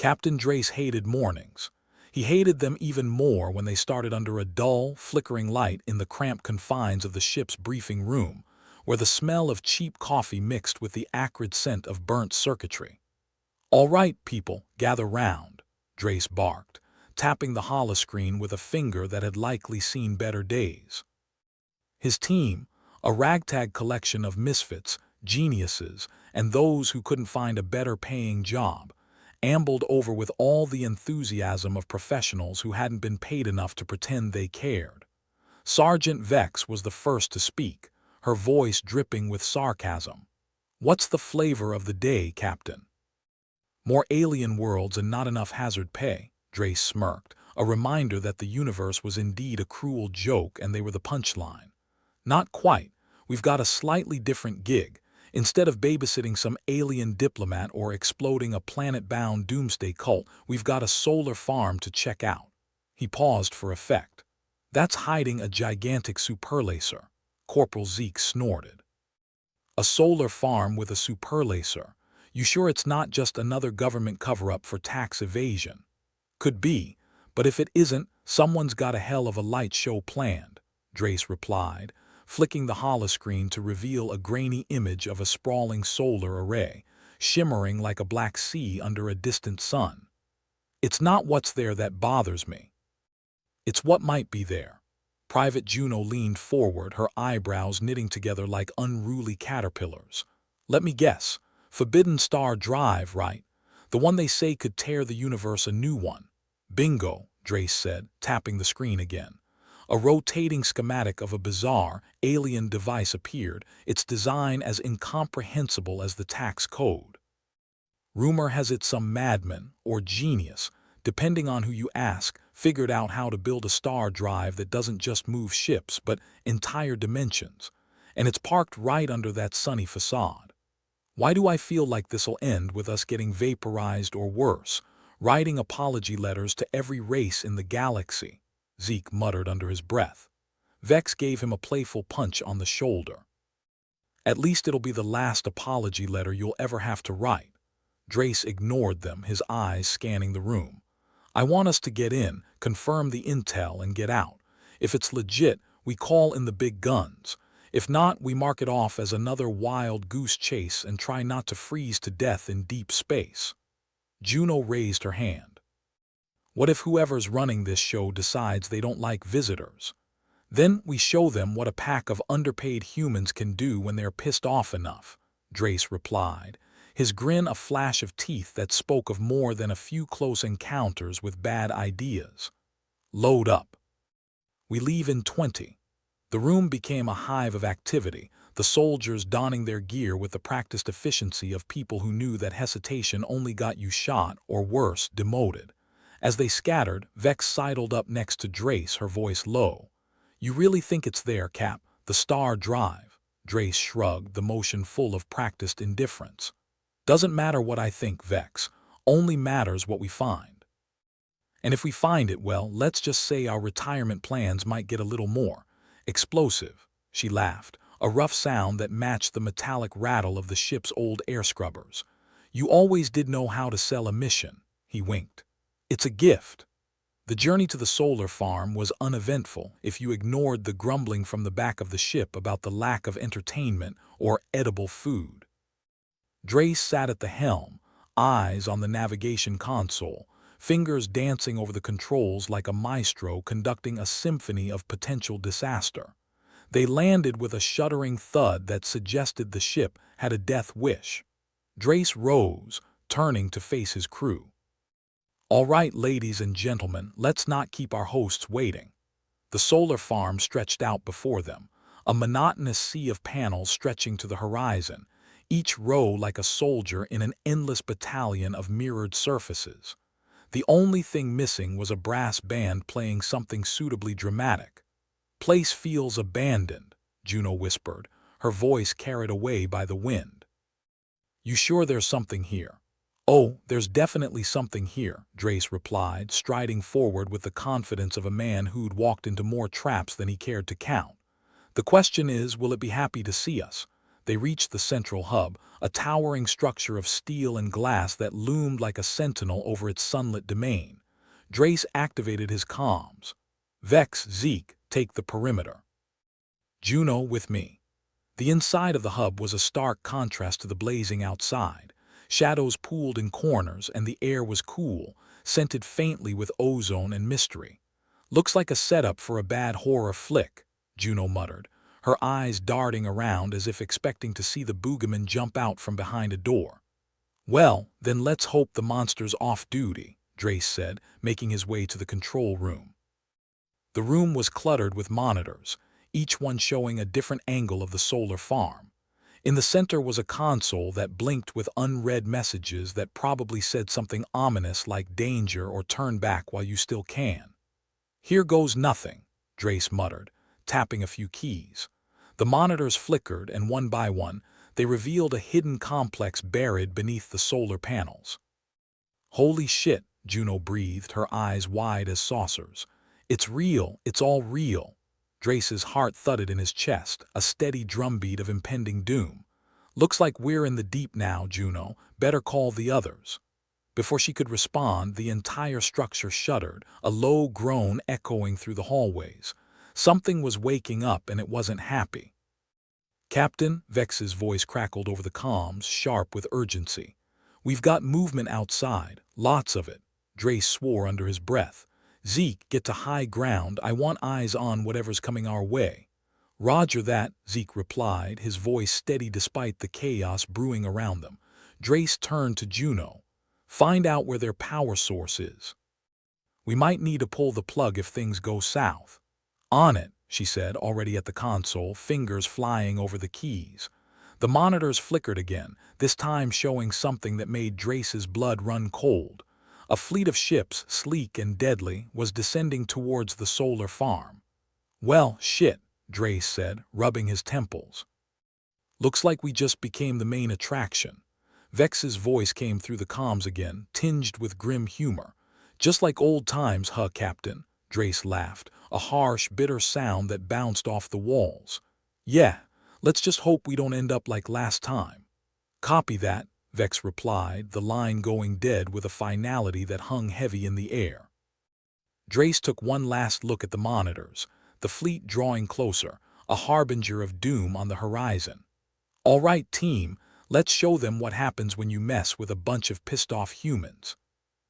Captain Drace hated mornings. He hated them even more when they started under a dull, flickering light in the cramped confines of the ship's briefing room, where the smell of cheap coffee mixed with the acrid scent of burnt circuitry. "All right, people, gather round," Drace barked, tapping the holoscreen with a finger that had likely seen better days. His team, a ragtag collection of misfits, geniuses, and those who couldn't find a better-paying job, ambled over with all the enthusiasm of professionals who hadn't been paid enough to pretend they cared. Sergeant Vex was the first to speak, her voice dripping with sarcasm. "What's the flavor of the day, Captain?" "More alien worlds and not enough hazard pay," Drace smirked, a reminder that the universe was indeed a cruel joke and they were the punchline. "Not quite. We've got a slightly different gig. Instead of babysitting some alien diplomat or exploding a planet-bound doomsday cult, we've got a solar farm to check out." He paused for effect. "That's hiding a gigantic superlaser," Corporal Zeke snorted. "A solar farm with a superlaser? You sure it's not just another government cover-up for tax evasion?" "Could be, but if it isn't, someone's got a hell of a light show planned," Drace replied, flicking the holoscreen to reveal a grainy image of a sprawling solar array, shimmering like a black sea under a distant sun. "It's not what's there that bothers me. It's what might be there." Private Juno leaned forward, her eyebrows knitting together like unruly caterpillars. "Let me guess. Forbidden Star Drive, right? The one they say could tear the universe a new one." "Bingo," Drace said, tapping the screen again. A rotating schematic of a bizarre, alien device appeared, its design as incomprehensible as the tax code. "Rumor has it some madman, or genius, depending on who you ask, figured out how to build a star drive that doesn't just move ships but entire dimensions, and it's parked right under that sunny facade. Why do I feel like this'll end with us getting vaporized or worse, writing apology letters to every race in the galaxy?" Zeke muttered under his breath. Vex gave him a playful punch on the shoulder. "At least it'll be the last apology letter you'll ever have to write." Drace ignored them, his eyes scanning the room. "I want us to get in, confirm the intel, and get out. If it's legit, we call in the big guns. If not, we mark it off as another wild goose chase and try not to freeze to death in deep space." Juno raised her hand. "What if whoever's running this show decides they don't like visitors? Then we show them what a pack of underpaid humans can do when they're pissed off enough," Drace replied, his grin a flash of teeth that spoke of more than a few close encounters with bad ideas. "Load up. We leave in 20. The room became a hive of activity, the soldiers donning their gear with the practiced efficiency of people who knew that hesitation only got you shot or, worse, demoted. As they scattered, Vex sidled up next to Drace, her voice low. "You really think it's there, Cap, the star drive?" Drace shrugged, the motion full of practiced indifference. "Doesn't matter what I think, Vex. Only matters what we find. And if we find it, well, let's just say our retirement plans might get a little more explosive." She laughed, a rough sound that matched the metallic rattle of the ship's old air scrubbers. "You always did know how to sell a mission," he winked. "It's a gift." The journey to the solar farm was uneventful if you ignored the grumbling from the back of the ship about the lack of entertainment or edible food. Drace sat at the helm, eyes on the navigation console, fingers dancing over the controls like a maestro conducting a symphony of potential disaster. They landed with a shuddering thud that suggested the ship had a death wish. Drace rose, turning to face his crew. "All right, ladies and gentlemen, let's not keep our hosts waiting." The solar farm stretched out before them, a monotonous sea of panels stretching to the horizon, each row like a soldier in an endless battalion of mirrored surfaces. The only thing missing was a brass band playing something suitably dramatic. "Place feels abandoned," Juno whispered, her voice carried away by the wind. "You sure there's something here?" "Oh, there's definitely something here," Drace replied, striding forward with the confidence of a man who'd walked into more traps than he cared to count. "The question is, will it be happy to see us? they reached the central hub, a towering structure of steel and glass that loomed like a sentinel over its sunlit domain. Drace activated his comms. "Vex, Zeke, take the perimeter. Juno with me." The inside of the hub was a stark contrast to the blazing outside. Shadows pooled in corners, and the air was cool, scented faintly with ozone and mystery. "Looks like a setup for a bad horror flick," Juno muttered, her eyes darting around as if expecting to see the boogeyman jump out from behind a door. "Well, then let's hope the monster's off duty," Drace said, making his way to the control room. The room was cluttered with monitors, each one showing a different angle of the solar farm. In the center was a console that blinked with unread messages that probably said something ominous like danger or turn back while you still can. "Here goes nothing," Drace muttered, tapping a few keys. The monitors flickered, and one by one, they revealed a hidden complex buried beneath the solar panels. "Holy shit," Juno breathed, her eyes wide as saucers. "It's real, it's all real." Drace's heart thudded in his chest, a steady drumbeat of impending doom. "Looks like we're in the deep now, Juno. Better call the others." Before she could respond, the entire structure shuddered, a low groan echoing through the hallways. Something was waking up, and it wasn't happy. "Captain," Vex's voice crackled over the comms, sharp with urgency. "We've got movement outside, lots of it." Drace swore under his breath. "Zeke, get to high ground. I want eyes on whatever's coming our way." "Roger that," Zeke replied, his voice steady despite the chaos brewing around them. Drace turned to Juno. "Find out where their power source is. We might need to pull the plug if things go south." "On it," she said, already at the console, fingers flying over the keys. The monitors flickered again, this time showing something that made Drace's blood run cold. A fleet of ships, sleek and deadly, was descending towards the solar farm. "Well, shit," Drace said, rubbing his temples. "Looks like we just became the main attraction." Vex's voice came through the comms again, tinged with grim humor. "Just like old times, huh, Captain?" Drace laughed, a harsh, bitter sound that bounced off the walls. "Yeah, let's just hope we don't end up like last time." "Copy that," Vex replied, the line going dead with a finality that hung heavy in the air. Drace took one last look at the monitors, the fleet drawing closer, a harbinger of doom on the horizon. "All right, team, let's show them what happens when you mess with a bunch of pissed-off humans."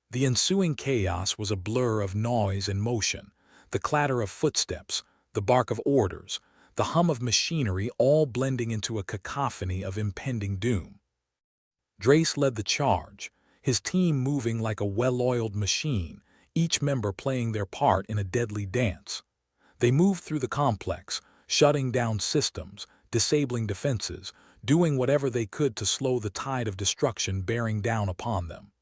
The ensuing chaos was a blur of noise and motion, the clatter of footsteps, the bark of orders, the hum of machinery, all blending into a cacophony of impending doom. Drace led the charge, his team moving like a well-oiled machine, each member playing their part in a deadly dance. They moved through the complex, shutting down systems, disabling defenses, doing whatever they could to slow the tide of destruction bearing down upon them.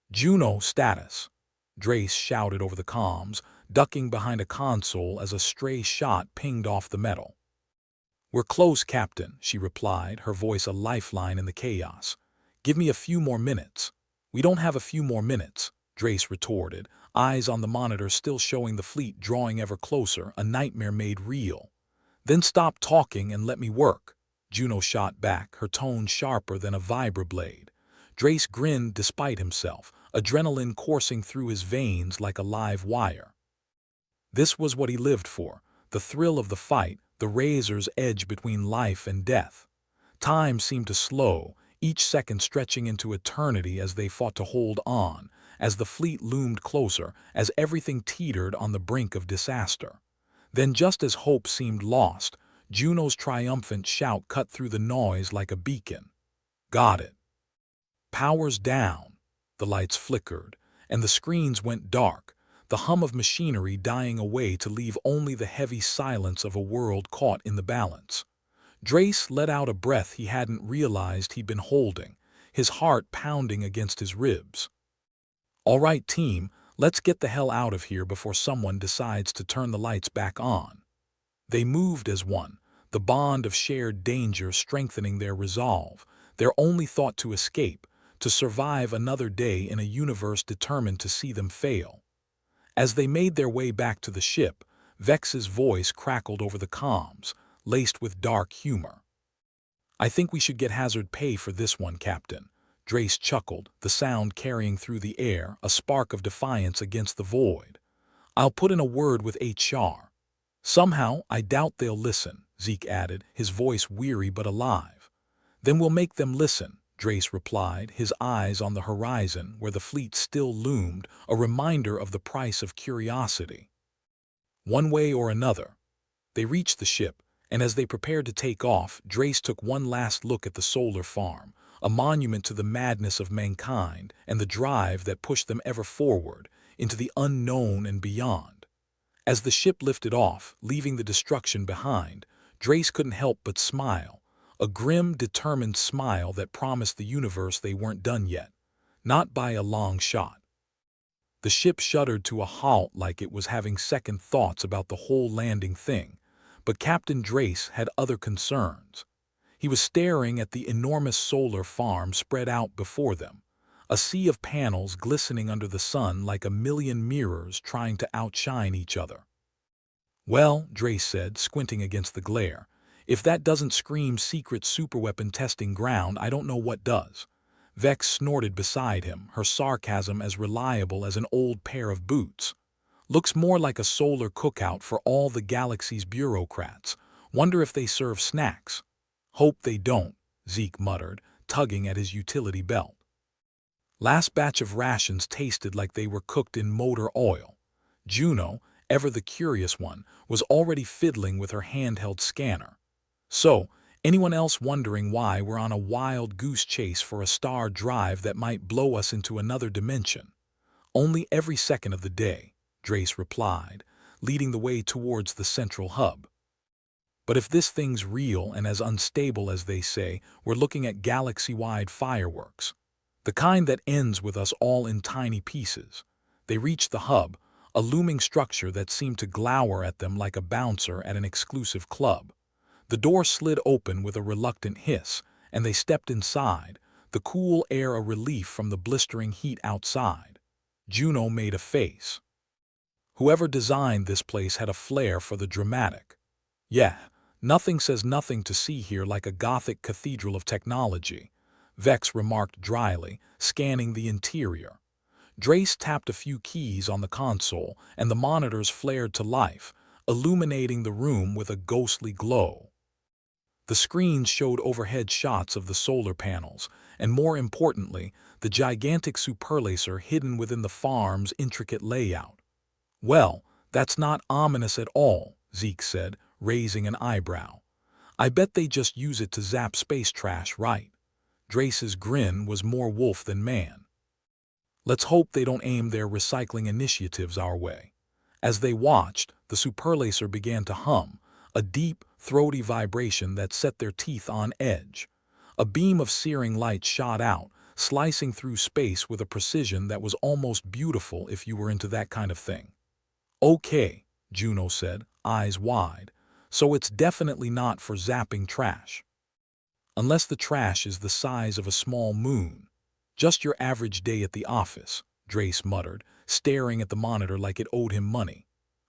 "Juno, status," Drace shouted over the comms, ducking behind a console as a stray shot pinged off the metal. "We're close, Captain," she replied, her voice a lifeline in the chaos. "Give me a few more minutes." "We don't have a few more minutes," Drace retorted, eyes on the monitor still showing the fleet drawing ever closer, a nightmare made real. "Then stop talking and let me work," Juno shot back, her tone sharper than a vibroblade. Drace grinned despite himself, adrenaline coursing through his veins like a live wire. This was what he lived for, the thrill of the fight, the razor's edge between life and death. Time seemed to slow, each second stretching into eternity as they fought to hold on, as the fleet loomed closer, as everything teetered on the brink of disaster. Then, just as hope seemed lost, Juno's triumphant shout cut through the noise like a beacon. "Got it." "Power's down." The lights flickered, and the screens went dark, the hum of machinery dying away to leave only the heavy silence of a world caught in the balance. Drace let out a breath he hadn't realized he'd been holding, his heart pounding against his ribs. "All right, team, let's get the hell out of here before someone decides to turn the lights back on." They moved as one, the bond of shared danger strengthening their resolve, their only thought to escape, to survive another day in a universe determined to see them fail. As they made their way back to the ship, Vex's voice crackled over the comms, laced with dark humor. I think we should get hazard pay for this one, Captain. Drace chuckled, the sound carrying through the air, a spark of defiance against the void. I'll put in a word with HR. Somehow, I doubt they'll listen, Zeke added, his voice weary but alive. Then we'll make them listen, Drace replied, his eyes on the horizon where the fleet still loomed, a reminder of the price of curiosity. One way or another. They reached the ship, and as they prepared to take off, Drace took one last look at the solar farm, a monument to the madness of mankind and the drive that pushed them ever forward into the unknown and beyond. As the ship lifted off, leaving the destruction behind, Drace couldn't help but smile, a grim, determined smile that promised the universe they weren't done yet, not by a long shot. The ship shuddered to a halt like it was having second thoughts about the whole landing thing, but Captain Drace had other concerns. He was staring at the enormous solar farm spread out before them, a sea of panels glistening under the sun like a million mirrors trying to outshine each other. Well, Drace said, squinting against the glare, if that doesn't scream secret superweapon testing ground, I don't know what does. Vex snorted beside him, her sarcasm as reliable as an old pair of boots. Looks more like a solar cookout for all the galaxy's bureaucrats. Wonder if they serve snacks. Hope they don't, Zeke muttered, tugging at his utility belt. Last batch of rations tasted like they were cooked in motor oil. Juno, ever the curious one, was already fiddling with her handheld scanner. So, anyone else wondering why we're on a wild goose chase for a star drive that might blow us into another dimension? Only every second of the day, Drace replied, leading the way towards the central hub. But if this thing's real and as unstable as they say, we're looking at galaxy-wide fireworks. The kind that ends with us all in tiny pieces. They reached the hub, a looming structure that seemed to glower at them like a bouncer at an exclusive club. The door slid open with a reluctant hiss, and they stepped inside, the cool air a relief from the blistering heat outside. Juno made a face. Whoever designed this place had a flair for the dramatic. Yeah, nothing says nothing to see here like a Gothic cathedral of technology, Vex remarked dryly, scanning the interior. Drace tapped a few keys on the console, and the monitors flared to life, illuminating the room with a ghostly glow. The screens showed overhead shots of the solar panels, and more importantly, the gigantic superlaser hidden within the farm's intricate layout. Well, that's not ominous at all, Zeke said, raising an eyebrow. I bet they just use it to zap space trash, right? Drace's grin was more wolf than man. Let's hope they don't aim their recycling initiatives our way. As they watched, the superlaser began to hum, a deep, throaty vibration that set their teeth on edge. A beam of searing light shot out, slicing through space with a precision that was almost beautiful if you were into that kind of thing. Okay, Juno said, eyes wide, so it's definitely not for zapping trash. Unless the trash is the size of a small moon. Just your average day at the office, Drace muttered, staring at the monitor like it owed him money.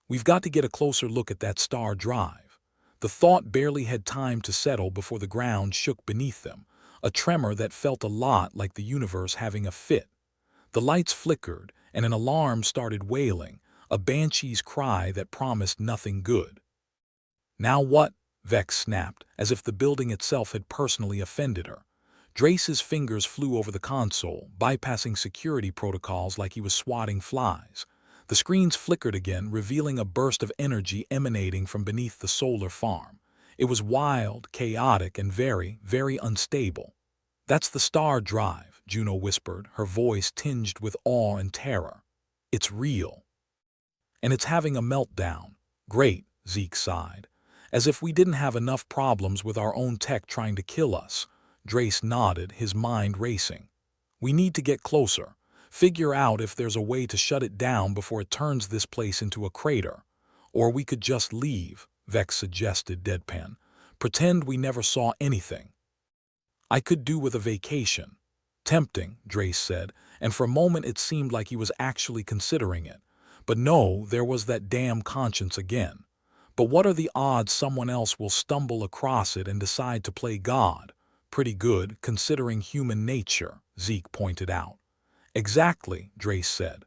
We've got to get a closer look at that star drive. The thought barely had time to settle before the ground shook beneath them, a tremor that felt a lot like the universe having a fit. The lights flickered, and an alarm started wailing, a banshee's cry that promised nothing good. Now what? Vex snapped, as if the building itself had personally offended her. Drace's fingers flew over the console, bypassing security protocols like he was swatting flies. The screens flickered again, revealing a burst of energy emanating from beneath the solar farm. It was wild, chaotic, and very, very unstable. That's the star drive, Juno whispered, her voice tinged with awe and terror. It's real. And it's having a meltdown. Great, Zeke sighed. As if we didn't have enough problems with our own tech trying to kill us. Drace nodded, his mind racing. We need to get closer. Figure out if there's a way to shut it down before it turns this place into a crater. Or we could just leave, Vex suggested deadpan. Pretend we never saw anything. I could do with a vacation. Tempting, Drace said, and for a moment it seemed like he was actually considering it. But no, there was that damn conscience again. But what are the odds someone else will stumble across it and decide to play God? Pretty good, considering human nature, Zeke pointed out. Exactly, Drace said.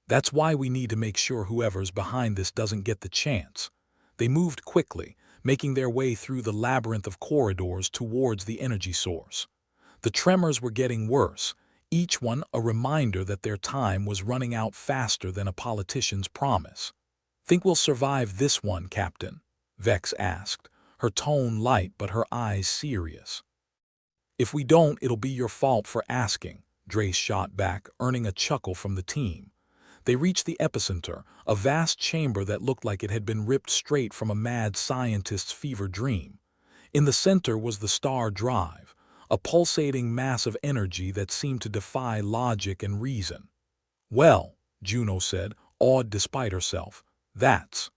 That's why we need to make sure whoever's behind this doesn't get the chance. They moved quickly, making their way through the labyrinth of corridors towards the energy source. The tremors were getting worse, each one a reminder that their time was running out faster than a politician's promise. Think we'll survive this one, Captain? Vex asked, her tone light but her eyes serious. If we don't, it'll be your fault for asking, Drace shot back, earning a chuckle from the team. They reached the epicenter, a vast chamber that looked like it had been ripped straight from a mad scientist's fever dream. In the center was the star drive, a pulsating mass of energy that seemed to defy logic and reason. Well, Juno said, awed despite herself, that's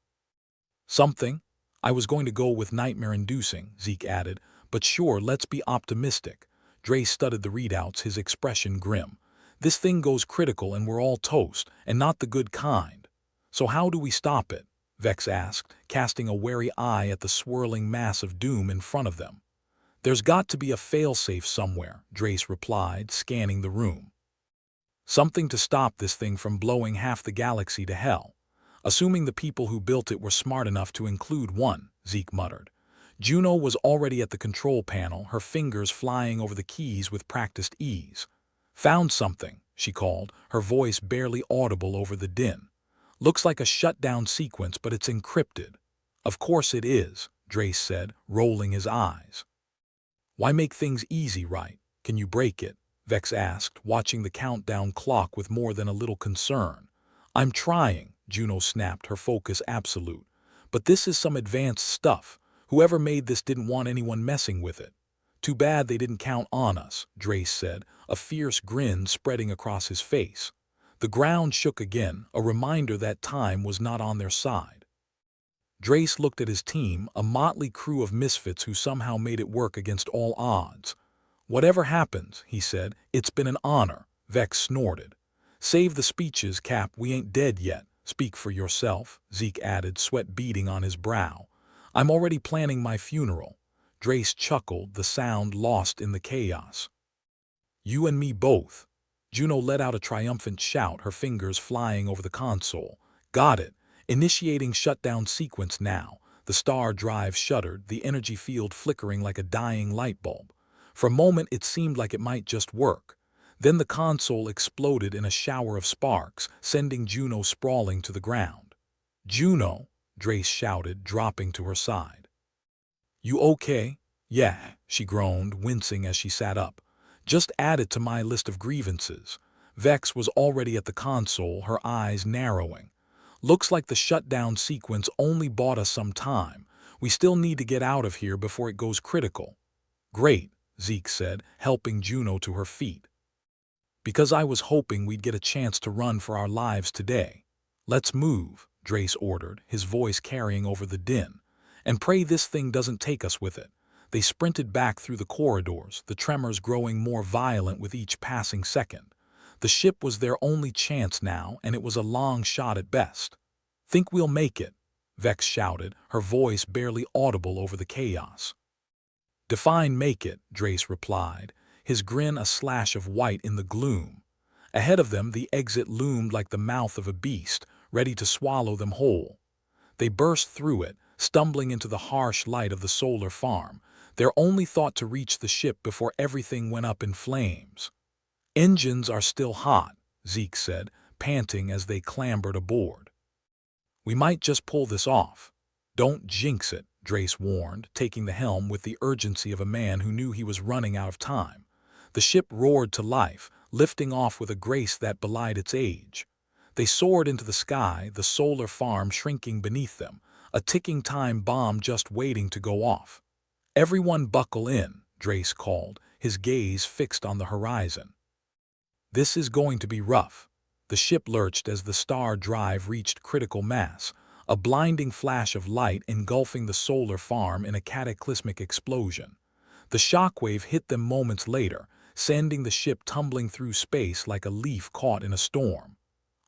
something. I was going to go with nightmare-inducing, Zeke added, but sure, let's be optimistic. Dre studied the readouts, his expression grim. This thing goes critical and we're all toast, and not the good kind. So how do we stop it? Vex asked, casting a wary eye at the swirling mass of doom in front of them. There's got to be a failsafe somewhere, Drace replied, scanning the room. Something to stop this thing from blowing half the galaxy to hell. Assuming the people who built it were smart enough to include one, Zeke muttered. Juno was already at the control panel, her fingers flying over the keys with practiced ease. Found something, she called, her voice barely audible over the din. Looks like a shutdown sequence, but it's encrypted. Of course it is, Drace said, rolling his eyes. Why make things easy, right? Can you break it? Vex asked, watching the countdown clock with more than a little concern. I'm trying, Juno snapped, her focus absolute. But this is some advanced stuff. Whoever made this didn't want anyone messing with it. Too bad they didn't count on us, Drace said, a fierce grin spreading across his face. The ground shook again, a reminder that time was not on their side. Drace looked at his team, a motley crew of misfits who somehow made it work against all odds. Whatever happens, he said, it's been an honor, Vex snorted. Save the speeches, Cap, we ain't dead yet. Speak for yourself, Zeke added, sweat beading on his brow. I'm already planning my funeral. Drace chuckled, the sound lost in the chaos. You and me both. Juno let out a triumphant shout, her fingers flying over the console. Got it. Initiating shutdown sequence now. The star drive shuddered, the energy field flickering like a dying light bulb. For a moment it seemed like it might just work. Then the console exploded in a shower of sparks, sending Juno sprawling to the ground. Juno, Drace shouted, dropping to her side. You okay? Yeah, she groaned, wincing as she sat up. Just add it to my list of grievances. Vex was already at the console, her eyes narrowing. Looks like the shutdown sequence only bought us some time. We still need to get out of here before it goes critical. Great, Zeke said, helping Juno to her feet. Because I was hoping we'd get a chance to run for our lives today. Let's move, Drace ordered, his voice carrying over the din. And pray this thing doesn't take us with it. They sprinted back through the corridors, the tremors growing more violent with each passing second. The ship was their only chance now, and it was a long shot at best. Think we'll make it, Vex shouted, her voice barely audible over the chaos. Define make it, Drace replied, his grin a slash of white in the gloom. Ahead of them the exit loomed like the mouth of a beast, ready to swallow them whole. They burst through it, stumbling into the harsh light of the solar farm, their only thought to reach the ship before everything went up in flames. Engines are still hot, Zeke said, panting as they clambered aboard. We might just pull this off. Don't jinx it, Drace warned, taking the helm with the urgency of a man who knew he was running out of time. The ship roared to life, lifting off with a grace that belied its age. They soared into the sky, the solar farm shrinking beneath them, a ticking time bomb just waiting to go off. Everyone buckle in, Drace called, his gaze fixed on the horizon. This is going to be rough. The ship lurched as the star drive reached critical mass, a blinding flash of light engulfing the solar farm in a cataclysmic explosion. The shockwave hit them moments later, sending the ship tumbling through space like a leaf caught in a storm.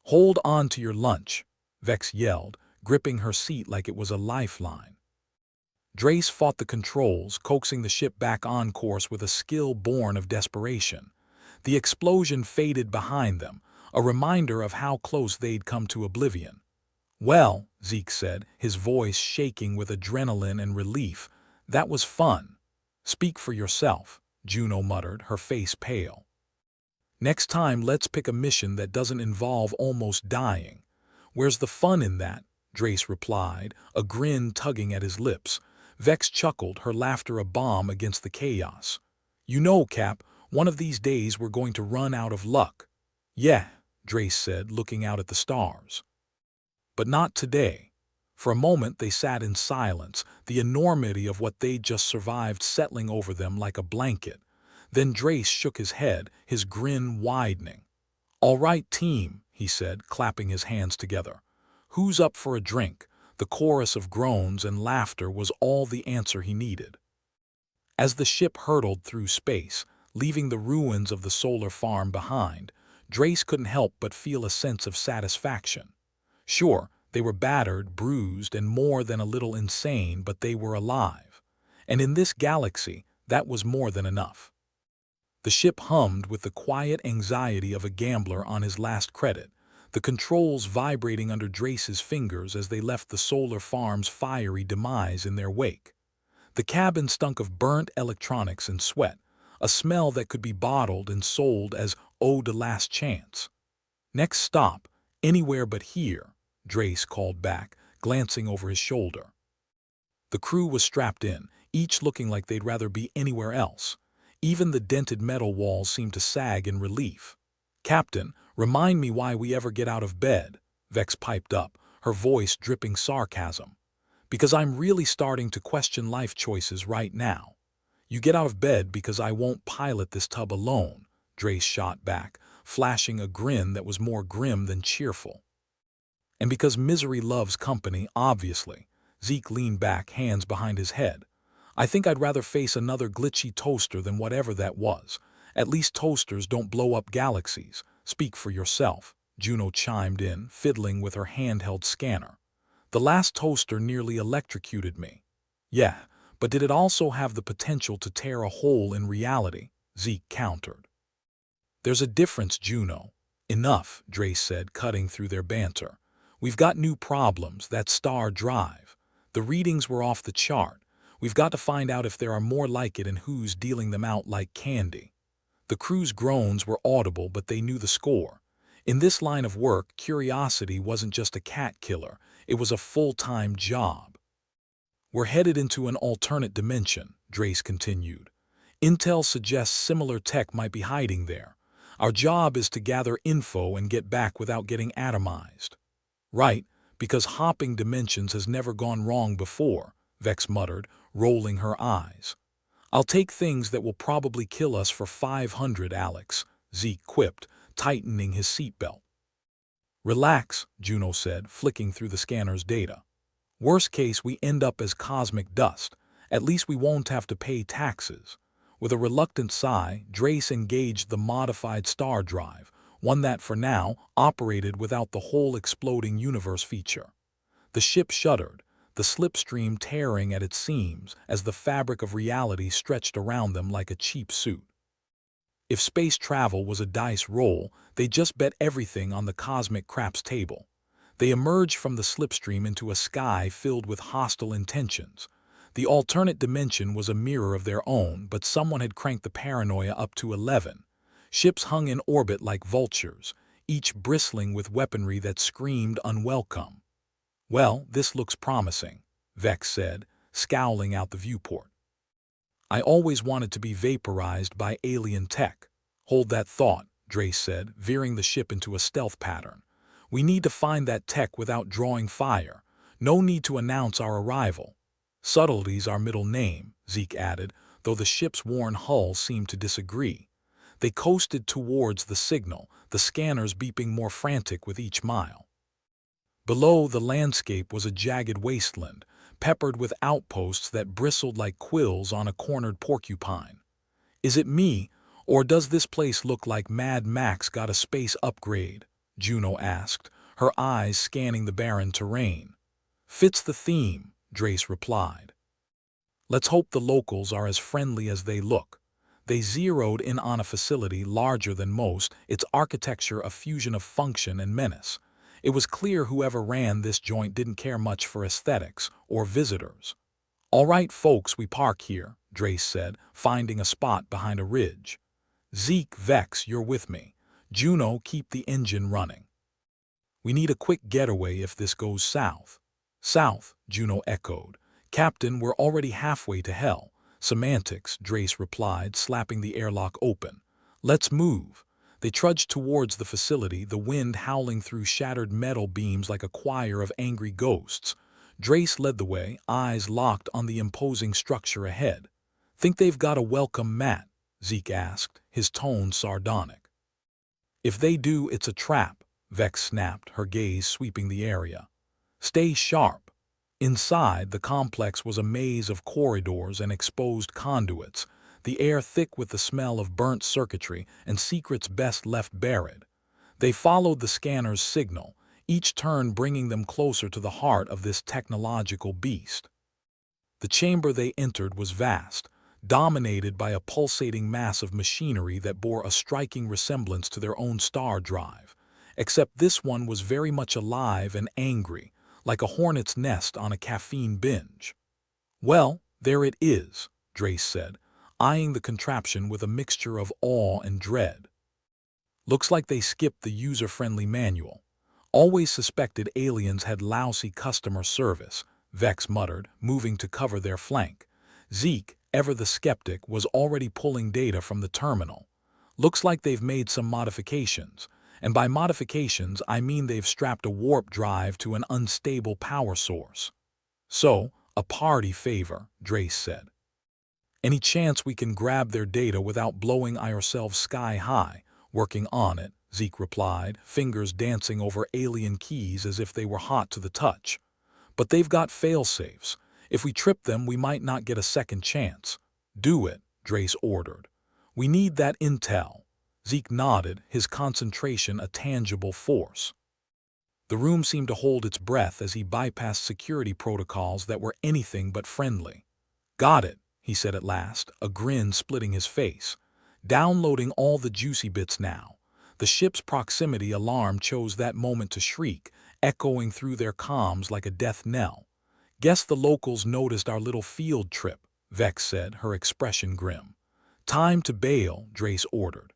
Hold on to your lunch, Vex yelled, gripping her seat like it was a lifeline. Drace fought the controls, coaxing the ship back on course with a skill born of desperation. The explosion faded behind them, a reminder of how close they'd come to oblivion. "Well," Zeke said, his voice shaking with adrenaline and relief, "that was fun." "Speak for yourself," Juno muttered, her face pale. "Next time, let's pick a mission that doesn't involve almost dying." "Where's the fun in that?" Drace replied, a grin tugging at his lips. Vex chuckled, her laughter a bomb against the chaos. "You know, Cap, one of these days we're going to run out of luck." "Yeah," Drace said, looking out at the stars. "But not today." For a moment they sat in silence, the enormity of what they'd just survived settling over them like a blanket. Then Drace shook his head, his grin widening. "All right, team," he said, clapping his hands together. "Who's up for a drink?" The chorus of groans and laughter was all the answer he needed. As the ship hurtled through space, leaving the ruins of the solar farm behind, Drace couldn't help but feel a sense of satisfaction. Sure, they were battered, bruised, and more than a little insane, but they were alive. And in this galaxy, that was more than enough. The ship hummed with the quiet anxiety of a gambler on his last credit, the controls vibrating under Drace's fingers as they left the solar farm's fiery demise in their wake. The cabin stunk of burnt electronics and sweat, a smell that could be bottled and sold as "Eau de Last Chance." "Next stop, anywhere but here," Drace called back, glancing over his shoulder. The crew was strapped in, each looking like they'd rather be anywhere else. Even the dented metal walls seemed to sag in relief. "Captain, remind me why we ever get out of bed," Vex piped up, her voice dripping sarcasm. "Because I'm really starting to question life choices right now." "You get out of bed because I won't pilot this tub alone," Drace shot back, flashing a grin that was more grim than cheerful. "And because misery loves company, obviously." Zeke leaned back, hands behind his head. "I think I'd rather face another glitchy toaster than whatever that was. At least toasters don't blow up galaxies." "Speak for yourself," Juno chimed in, fiddling with her handheld scanner. "The last toaster nearly electrocuted me." "Yeah, but did it also have the potential to tear a hole in reality?" Zeke countered. "There's a difference, Juno." "Enough," Drace said, cutting through their banter. "We've got new problems, that star drive. The readings were off the chart. We've got to find out if there are more like it and who's dealing them out like candy." The crew's groans were audible, but they knew the score. In this line of work, curiosity wasn't just a cat killer, it was a full-time job. "We're headed into an alternate dimension," Drace continued. "Intel suggests similar tech might be hiding there. Our job is to gather info and get back without getting atomized." "Right, because hopping dimensions has never gone wrong before," Vex muttered, rolling her eyes. "I'll take things that will probably kill us for 500, Alex," Zeke quipped, tightening his seatbelt. "Relax," Juno said, flicking through the scanner's data. "Worst case, we end up as cosmic dust. At least we won't have to pay taxes." With a reluctant sigh, Drace engaged the modified star drive, one that, for now, operated without the whole exploding universe feature. The ship shuddered, the slipstream tearing at its seams as the fabric of reality stretched around them like a cheap suit. If space travel was a dice roll, they just bet everything on the cosmic craps table. They emerged from the slipstream into a sky filled with hostile intentions. The alternate dimension was a mirror of their own, but someone had cranked the paranoia up to 11. Ships hung in orbit like vultures, each bristling with weaponry that screamed unwelcome. "Well, this looks promising," Vex said, scowling out the viewport. "I always wanted to be vaporized by alien tech." "Hold that thought," Drace said, veering the ship into a stealth pattern. "We need to find that tech without drawing fire. No need to announce our arrival." "Subtlety's our middle name," Zeke added, though the ship's worn hull seemed to disagree. They coasted towards the signal, the scanners beeping more frantic with each mile. Below, the landscape was a jagged wasteland, peppered with outposts that bristled like quills on a cornered porcupine. "Is it me, or does this place look like Mad Max got a space upgrade?" Juno asked, her eyes scanning the barren terrain. "Fits the theme," Drace replied. Let's hope the locals are as friendly as they look. They zeroed in on a facility larger than most, its architecture a fusion of function and menace. It was clear whoever ran this joint didn't care much for aesthetics or visitors. "All right, folks, we park here," Drace said, finding a spot behind a ridge. "Zeke, Vex, you're with me. Juno, keep the engine running. We need a quick getaway if this goes south." "South," Juno echoed. "Captain, we're already halfway to hell." "Semantics," Drace replied, slapping the airlock open. "Let's move." They trudged towards the facility, the wind howling through shattered metal beams like a choir of angry ghosts. Drace led the way, eyes locked on the imposing structure ahead. "Think they've got a welcome mat?" Zeke asked, his tone sardonic. "If they do, it's a trap," Vex snapped, her gaze sweeping the area. "Stay sharp." Inside, the complex was a maze of corridors and exposed conduits, the air thick with the smell of burnt circuitry and secrets best left buried. They followed the scanner's signal, each turn bringing them closer to the heart of this technological beast. The chamber they entered was vast, dominated by a pulsating mass of machinery that bore a striking resemblance to their own star drive, except this one was very much alive and angry, like a hornet's nest on a caffeine binge. "Well, there it is," Drace said, eyeing the contraption with a mixture of awe and dread. "Looks like they skipped the user-friendly manual. Always suspected aliens had lousy customer service," Vex muttered, moving to cover their flank. Zeke, ever the skeptic, was already pulling data from the terminal. "Looks like they've made some modifications. And by modifications, I mean they've strapped a warp drive to an unstable power source." "So, a party favor," Drace said. "Any chance we can grab their data without blowing ourselves sky high?" "Working on it," Zeke replied, fingers dancing over alien keys as if they were hot to the touch. "But they've got fail-safes. If we trip them, we might not get a second chance." "Do it," Drace ordered. "We need that intel." Zeke nodded, his concentration a tangible force. The room seemed to hold its breath as he bypassed security protocols that were anything but friendly. "Got it," he said at last, a grin splitting his face. "Downloading all the juicy bits now." The ship's proximity alarm chose that moment to shriek, echoing through their comms like a death knell. "Guess the locals noticed our little field trip," Vex said, her expression grim. "Time to bail," Drace ordered.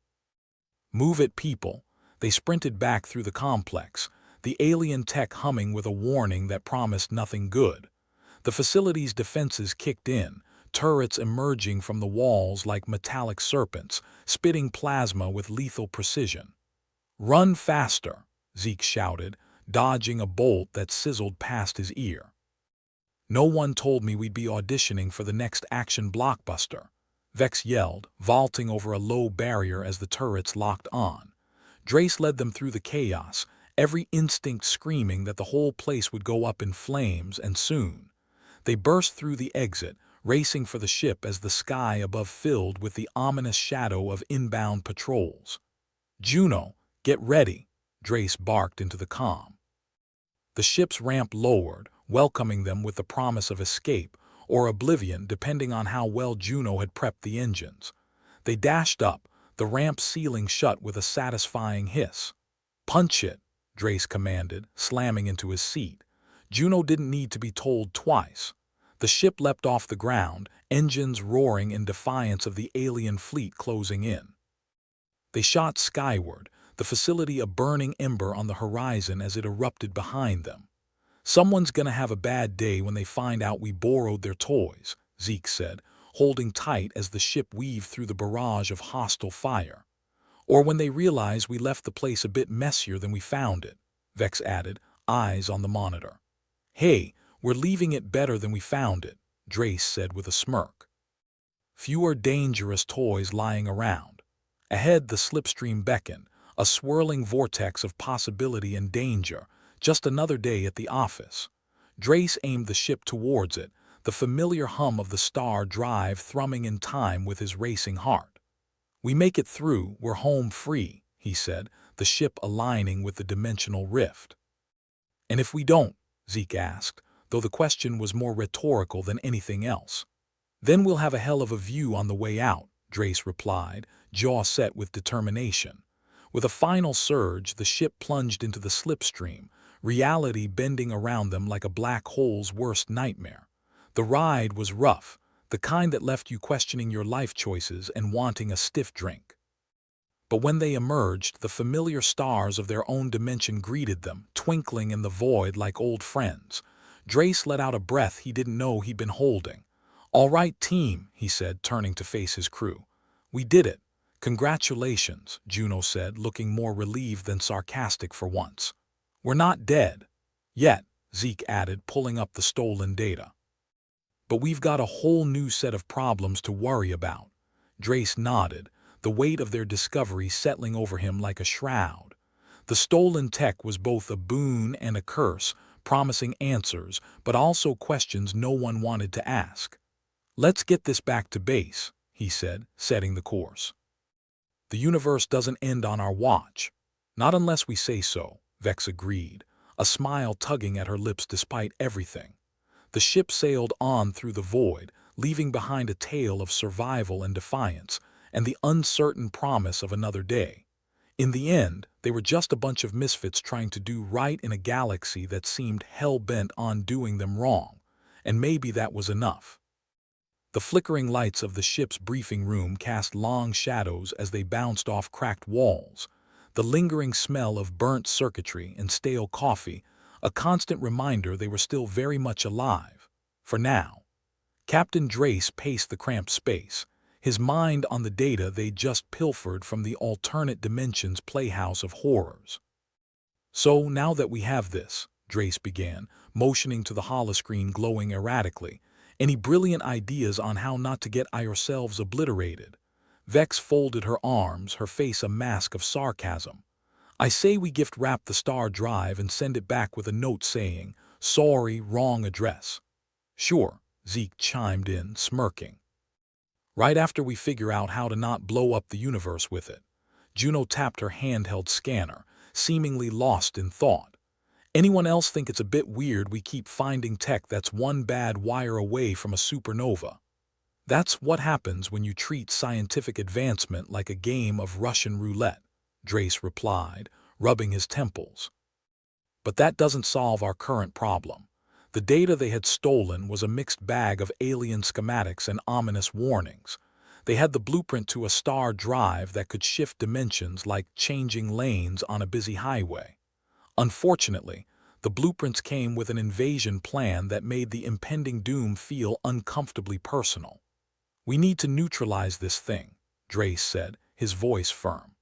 "Move it, people." They sprinted back through the complex, the alien tech humming with a warning that promised nothing good. The facility's defenses kicked in, turrets emerging from the walls like metallic serpents, spitting plasma with lethal precision. "Run faster," Zeke shouted, dodging a bolt that sizzled past his ear. "No one told me we'd be auditioning for the next action blockbuster," Vex yelled, vaulting over a low barrier as the turrets locked on. Drace led them through the chaos, every instinct screaming that the whole place would go up in flames, and soon. They burst through the exit, racing for the ship as the sky above filled with the ominous shadow of inbound patrols. "Juno, get ready," Drace barked into the comm. The ship's ramp lowered, welcoming them with the promise of escape, or oblivion depending on how well Juno had prepped the engines. They dashed up, the ramp ceiling shut with a satisfying hiss. "Punch it," Drace commanded, slamming into his seat. Juno didn't need to be told twice. The ship leapt off the ground, engines roaring in defiance of the alien fleet closing in. They shot skyward, the facility a burning ember on the horizon as it erupted behind them. "Someone's gonna have a bad day when they find out we borrowed their toys," Zeke said, holding tight as the ship weaved through the barrage of hostile fire. "Or when they realize we left the place a bit messier than we found it," Vex added, eyes on the monitor. "Hey, we're leaving it better than we found it," Drace said with a smirk. Fewer dangerous toys lying around. Ahead the slipstream beckoned, a swirling vortex of possibility and danger, just another day at the office. Drace aimed the ship towards it, the familiar hum of the star drive thrumming in time with his racing heart. "We make it through, we're home free," he said, the ship aligning with the dimensional rift. "And if we don't?" Zeke asked, though the question was more rhetorical than anything else. Then we'll have a hell of a view on the way out, Drace replied, jaw set with determination. With a final surge, the ship plunged into the slipstream, reality bending around them like a black hole's worst nightmare. The ride was rough, the kind that left you questioning your life choices and wanting a stiff drink. But when they emerged, the familiar stars of their own dimension greeted them, twinkling in the void like old friends. Drace let out a breath he didn't know he'd been holding. "All right, team," he said, turning to face his crew. "We did it. Congratulations," Juno said, looking more relieved than sarcastic for once. "We're not dead. Yet," Zeke added, pulling up the stolen data. "But we've got a whole new set of problems to worry about." Drace nodded, the weight of their discovery settling over him like a shroud. The stolen tech was both a boon and a curse, promising answers, but also questions no one wanted to ask. "Let's get this back to base," he said, setting the course. "The universe doesn't end on our watch." "Not unless we say so," Vex agreed, a smile tugging at her lips despite everything. The ship sailed on through the void, leaving behind a tale of survival and defiance, and the uncertain promise of another day. In the end, they were just a bunch of misfits trying to do right in a galaxy that seemed hell-bent on doing them wrong, and maybe that was enough. The flickering lights of the ship's briefing room cast long shadows as they bounced off cracked walls. The lingering smell of burnt circuitry and stale coffee, a constant reminder they were still very much alive. For now. Captain Drace paced the cramped space, his mind on the data they'd just pilfered from the alternate dimensions playhouse of horrors. "So, now that we have this," Drace began, motioning to the holoscreen glowing erratically, "any brilliant ideas on how not to get ourselves obliterated?" Vex folded her arms, her face a mask of sarcasm. "I say we gift wrap the star drive and send it back with a note saying, 'Sorry, wrong address.'" "Sure," Zeke chimed in, smirking. "Right after we figure out how to not blow up the universe with it." Juno tapped her handheld scanner, seemingly lost in thought. "Anyone else think it's a bit weird we keep finding tech that's one bad wire away from a supernova?" "That's what happens when you treat scientific advancement like a game of Russian roulette," Drace replied, rubbing his temples. "But that doesn't solve our current problem." The data they had stolen was a mixed bag of alien schematics and ominous warnings. They had the blueprint to a star drive that could shift dimensions like changing lanes on a busy highway. Unfortunately, the blueprints came with an invasion plan that made the impending doom feel uncomfortably personal. "We need to neutralize this thing," Drace said, his voice firm,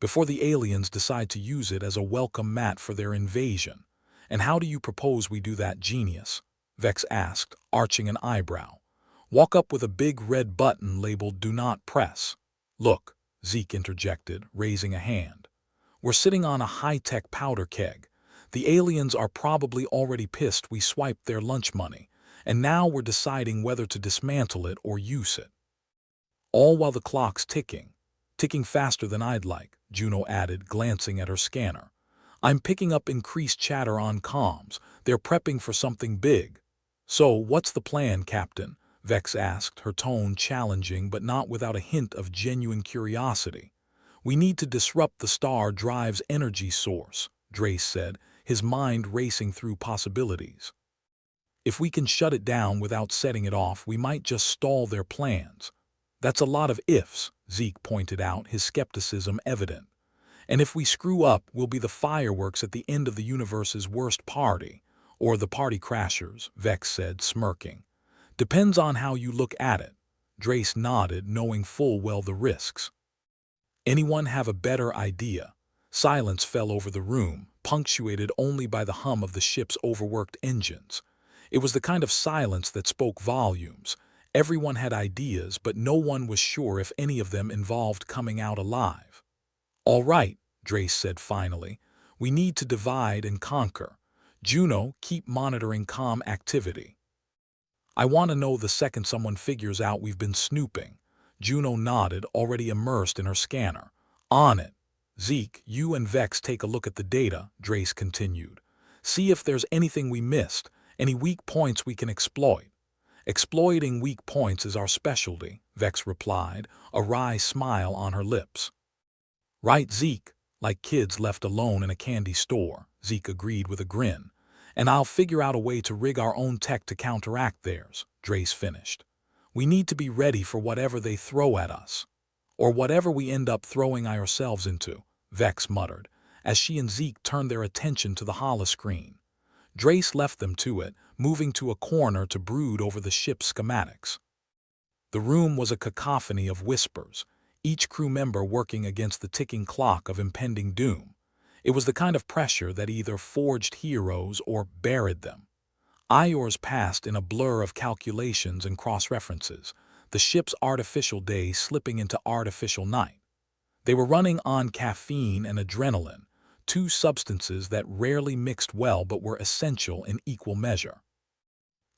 "before the aliens decide to use it as a welcome mat for their invasion." "And how do you propose we do that, genius?" Vex asked, arching an eyebrow. "Walk up with a big red button labeled 'Do Not Press.'" "Look," Zeke interjected, raising a hand. "We're sitting on a high-tech powder keg. The aliens are probably already pissed we swiped their lunch money, and now we're deciding whether to dismantle it or use it. All while the clock's ticking. Ticking faster than I'd like," Juno added, glancing at her scanner. "I'm picking up increased chatter on comms. They're prepping for something big." "So, what's the plan, Captain?" Vex asked, her tone challenging but not without a hint of genuine curiosity. "We need to disrupt the star drive's energy source," Drace said, his mind racing through possibilities. "If we can shut it down without setting it off, we might just stall their plans." "That's a lot of ifs," Zeke pointed out, his skepticism evident. "And if we screw up, we'll be the fireworks at the end of the universe's worst party. Or the party crashers," Vex said, smirking. "Depends on how you look at it." Drace nodded, knowing full well the risks. "Anyone have a better idea?" Silence fell over the room, punctuated only by the hum of the ship's overworked engines. It was the kind of silence that spoke volumes. Everyone had ideas, but no one was sure if any of them involved coming out alive. "All right," Drace said finally. "We need to divide and conquer. Juno, keep monitoring comm activity. I want to know the second someone figures out we've been snooping." Juno nodded, already immersed in her scanner. "On it." "Zeke, you and Vex take a look at the data," Drace continued. "See if there's anything we missed, any weak points we can exploit. Exploiting weak points is our specialty, Vex replied, a wry smile on her lips. Right, Zeke, like kids left alone in a candy store, Zeke agreed with a grin. And I'll figure out a way to rig our own tech to counteract theirs, Drace finished. We need to be ready for whatever they throw at us. Or whatever we end up throwing ourselves into, Vex muttered, as she and Zeke turned their attention to the holoscreen. Drace left them to it, moving to a corner to brood over the ship's schematics. The room was a cacophony of whispers, each crew member working against the ticking clock of impending doom. It was the kind of pressure that either forged heroes or buried them. Hours passed in a blur of calculations and cross-references, the ship's artificial day slipping into artificial night. They were running on caffeine and adrenaline, two substances that rarely mixed well but were essential in equal measure.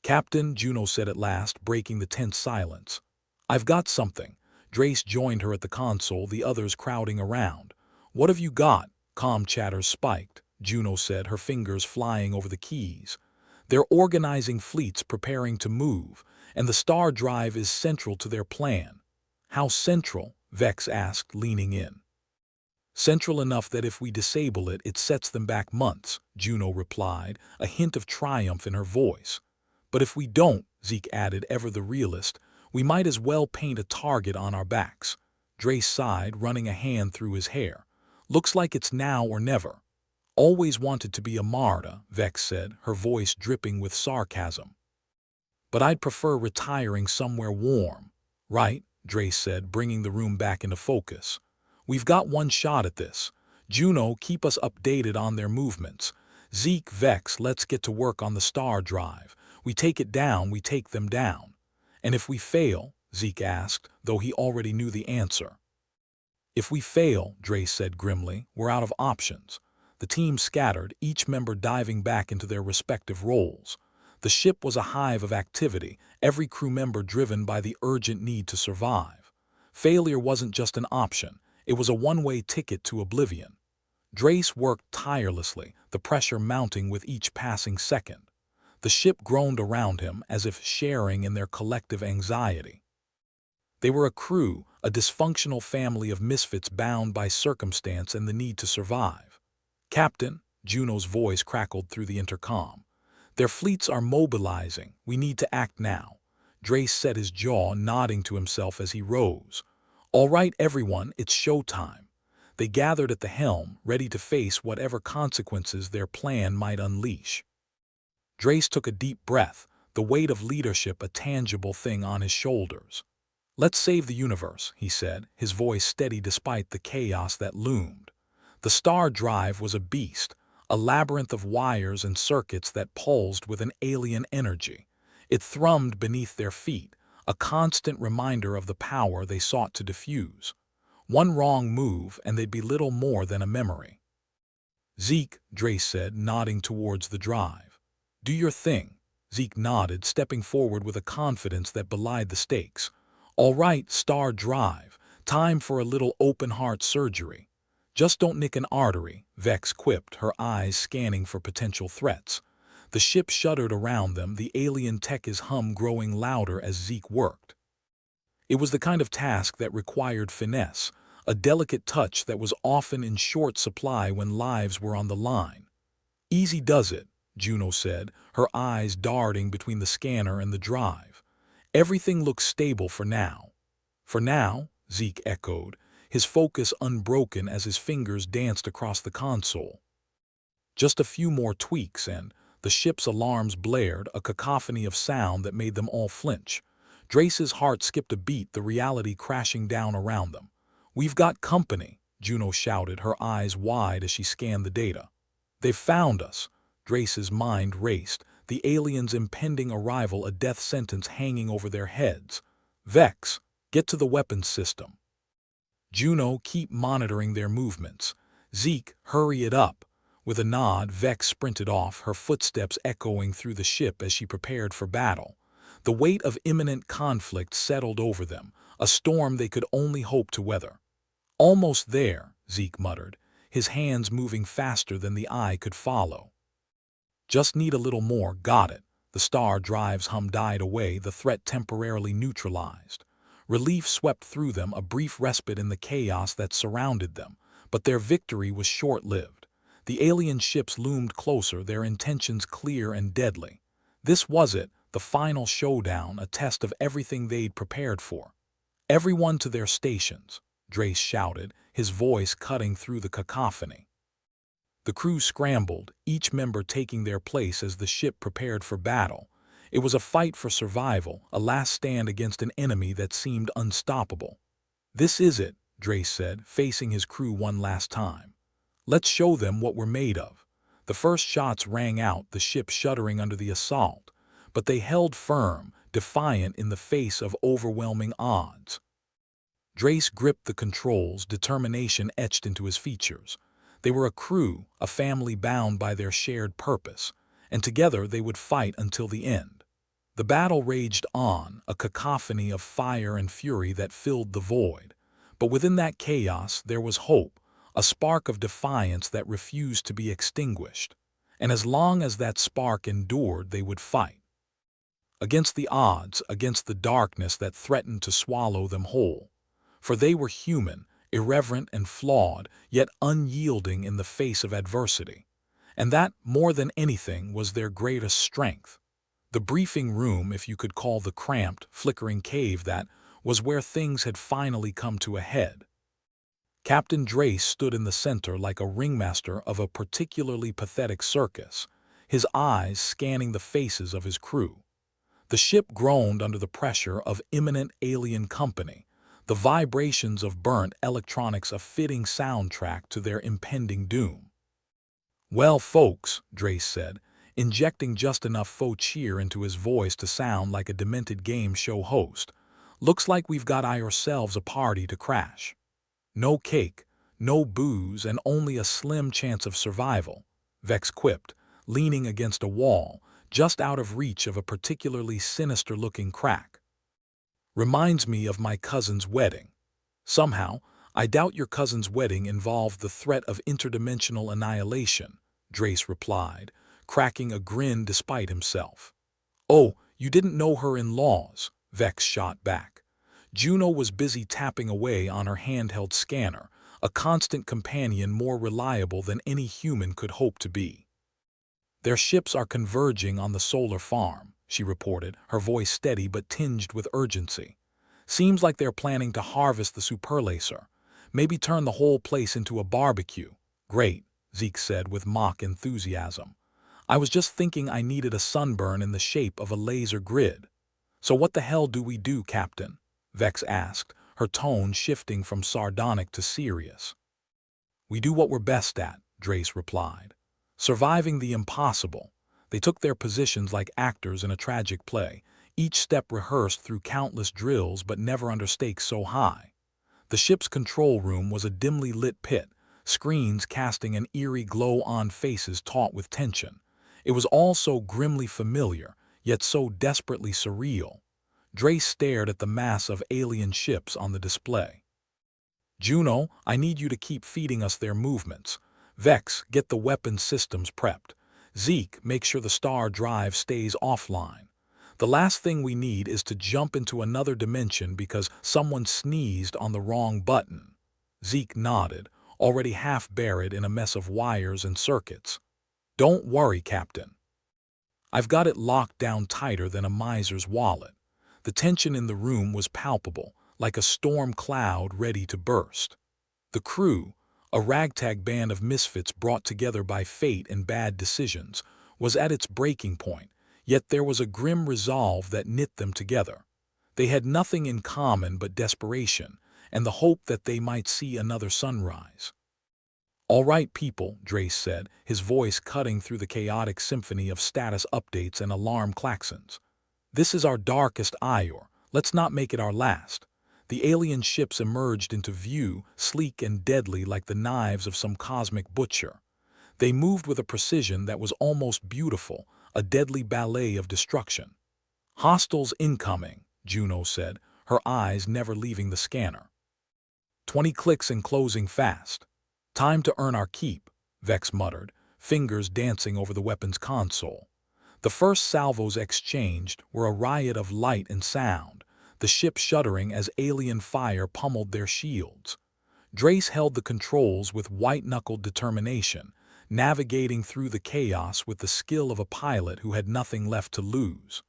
"Captain," Juno said at last, breaking the tense silence. "I've got something." Drace joined her at the console, the others crowding around. "What have you got?" Calm chatter spiked, Juno said, her fingers flying over the keys. "They're organizing fleets preparing to move, and the star drive is central to their plan." "How central?" Vex asked, leaning in. "Central enough that if we disable it, it sets them back months," Juno replied, a hint of triumph in her voice. "But if we don't," Zeke added, ever the realist, "we might as well paint a target on our backs." Drace sighed, running a hand through his hair. "Looks like it's now or never." "Always wanted to be a martyr," Vex said, her voice dripping with sarcasm. "But I'd prefer retiring somewhere warm." "Right," Drace said, bringing the room back into focus. "We've got one shot at this. Juno, keep us updated on their movements. Zeke, Vex, let's get to work on the star drive. We take it down, we take them down." "And if we fail?" Zeke asked, though he already knew the answer. "If we fail," Drace said grimly, "we're out of options." The team scattered, each member diving back into their respective roles. The ship was a hive of activity, every crew member driven by the urgent need to survive. Failure wasn't just an option, it was a one-way ticket to oblivion. Drace worked tirelessly, the pressure mounting with each passing second. The ship groaned around him as if sharing in their collective anxiety. They were a crew, a dysfunctional family of misfits bound by circumstance and the need to survive. "Captain," Juno's voice crackled through the intercom. "Their fleets are mobilizing. We need to act now." Drace set his jaw, nodding to himself as he rose. "All right, everyone, it's showtime." They gathered at the helm, ready to face whatever consequences their plan might unleash. Drace took a deep breath, the weight of leadership a tangible thing on his shoulders. "Let's save the universe," he said, his voice steady despite the chaos that loomed. The star drive was a beast, a labyrinth of wires and circuits that pulsed with an alien energy. It thrummed beneath their feet, a constant reminder of the power they sought to diffuse. One wrong move and they'd be little more than a memory. "Zeke," Drace said, nodding towards the drive. "Do your thing." Zeke nodded, stepping forward with a confidence that belied the stakes. "All right, star drive, time for a little open-heart surgery." "Just don't nick an artery," Vex quipped, her eyes scanning for potential threats. The ship shuddered around them, the alien tech's hum growing louder as Zeke worked. It was the kind of task that required finesse, a delicate touch that was often in short supply when lives were on the line. "Easy does it," Juno said, her eyes darting between the scanner and the drive. "Everything looks stable for now." "For now?" Zeke echoed, his focus unbroken as his fingers danced across the console. Just a few more tweaks and the ship's alarms blared, a cacophony of sound that made them all flinch. Drace's heart skipped a beat, the reality crashing down around them. "We've got company," Juno shouted, her eyes wide as she scanned the data. "They've found us." Drace's mind raced, the aliens' impending arrival a death sentence hanging over their heads. "Vex, get to the weapons system." "Juno, keep monitoring their movements." "Zeke, hurry it up." With a nod, Vex sprinted off, her footsteps echoing through the ship as she prepared for battle. The weight of imminent conflict settled over them, a storm they could only hope to weather. "Almost there," Zeke muttered, his hands moving faster than the eye could follow. "Just need a little more, got it." The star drive's hum died away, the threat temporarily neutralized. Relief swept through them, a brief respite in the chaos that surrounded them, but their victory was short-lived. The alien ships loomed closer, their intentions clear and deadly. This was it, the final showdown, a test of everything they'd prepared for. "Everyone to their stations," Drace shouted, his voice cutting through the cacophony. The crew scrambled, each member taking their place as the ship prepared for battle. It was a fight for survival, a last stand against an enemy that seemed unstoppable. "This is it," Drace said, facing his crew one last time. "Let's show them what we're made of." The first shots rang out, the ship shuddering under the assault, but they held firm, defiant in the face of overwhelming odds. Drace gripped the controls, determination etched into his features. They were a crew, a family bound by their shared purpose, and together they would fight until the end. The battle raged on, a cacophony of fire and fury that filled the void. But within that chaos there was hope, a spark of defiance that refused to be extinguished. And as long as that spark endured, they would fight. Against the odds, against the darkness that threatened to swallow them whole. For they were human, irreverent and flawed, yet unyielding in the face of adversity. And that, more than anything, was their greatest strength. The briefing room, if you could call the cramped, flickering cave that, was where things had finally come to a head. Captain Drace stood in the center like a ringmaster of a particularly pathetic circus, his eyes scanning the faces of his crew. The ship groaned under the pressure of imminent alien company, the vibrations of burnt electronics a fitting soundtrack to their impending doom. "Well, folks," Drace said, injecting just enough faux cheer into his voice to sound like a demented game show host, "looks like we've got ourselves a party to crash. No cake, no booze, and only a slim chance of survival," Vex quipped, leaning against a wall, just out of reach of a particularly sinister-looking crack. "Reminds me of my cousin's wedding. Somehow, I doubt your cousin's wedding involved the threat of interdimensional annihilation," Drace replied, cracking a grin despite himself. "Oh, you didn't know her in-laws," Vex shot back. Juno was busy tapping away on her handheld scanner, a constant companion more reliable than any human could hope to be. "Their ships are converging on the solar farm," she reported, her voice steady but tinged with urgency. "Seems like they're planning to harvest the superlaser. Maybe turn the whole place into a barbecue." "Great," Zeke said with mock enthusiasm. "I was just thinking I needed a sunburn in the shape of a laser grid." "So what the hell do we do, Captain?" Vex asked, her tone shifting from sardonic to serious. "We do what we're best at," Drace replied. "Surviving the impossible." They took their positions like actors in a tragic play, each step rehearsed through countless drills but never under stakes so high. The ship's control room was a dimly lit pit, screens casting an eerie glow on faces taut with tension. It was all so grimly familiar, yet so desperately surreal. Drace stared at the mass of alien ships on the display. "Juno, I need you to keep feeding us their movements. Vex, get the weapon systems prepped. Zeke, make sure the star drive stays offline. The last thing we need is to jump into another dimension because someone sneezed on the wrong button." Zeke nodded, already half buried in a mess of wires and circuits. "Don't worry, Captain. I've got it locked down tighter than a miser's wallet." The tension in the room was palpable, like a storm cloud ready to burst. The crew, a ragtag band of misfits brought together by fate and bad decisions, was at its breaking point, yet there was a grim resolve that knit them together. They had nothing in common but desperation, and the hope that they might see another sunrise. "All right, people," Drace said, his voice cutting through the chaotic symphony of status updates and alarm klaxons. "This is our darkest hour. Let's not make it our last." The alien ships emerged into view, sleek and deadly like the knives of some cosmic butcher. They moved with a precision that was almost beautiful, a deadly ballet of destruction. "Hostiles incoming," Juno said, her eyes never leaving the scanner. 20 clicks and closing fast. "Time to earn our keep," Vex muttered, fingers dancing over the weapon's console. The first salvos exchanged were a riot of light and sound, the ship shuddering as alien fire pummeled their shields. Drace held the controls with white-knuckled determination, navigating through the chaos with the skill of a pilot who had nothing left to lose.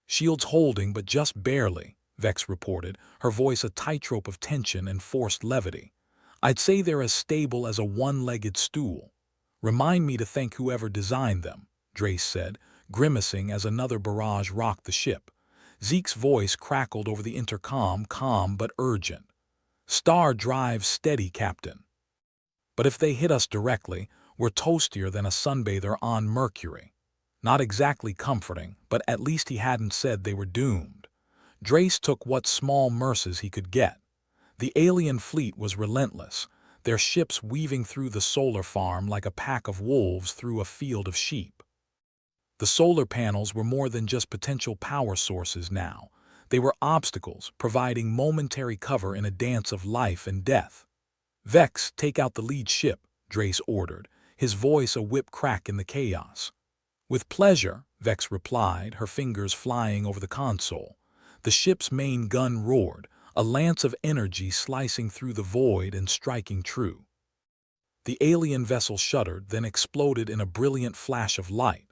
"Shields holding, but just barely," Vex reported, her voice a tightrope of tension and forced levity. "I'd say they're as stable as a one-legged stool." "Remind me to thank whoever designed them," Drace said, grimacing as another barrage rocked the ship. Zeke's voice crackled over the intercom, calm but urgent. "Star drive steady, Captain." "But if they hit us directly, we're toastier than a sunbather on Mercury." Not exactly comforting, but at least he hadn't said they were doomed. Drace took what small mercies he could get. The alien fleet was relentless, their ships weaving through the solar farm like a pack of wolves through a field of sheep. The solar panels were more than just potential power sources now. They were obstacles, providing momentary cover in a dance of life and death. "Vex, take out the lead ship," Drace ordered, his voice a whip crack in the chaos. "With pleasure," Vex replied, her fingers flying over the console. The ship's main gun roared, a lance of energy slicing through the void and striking true. The alien vessel shuddered, then exploded in a brilliant flash of light.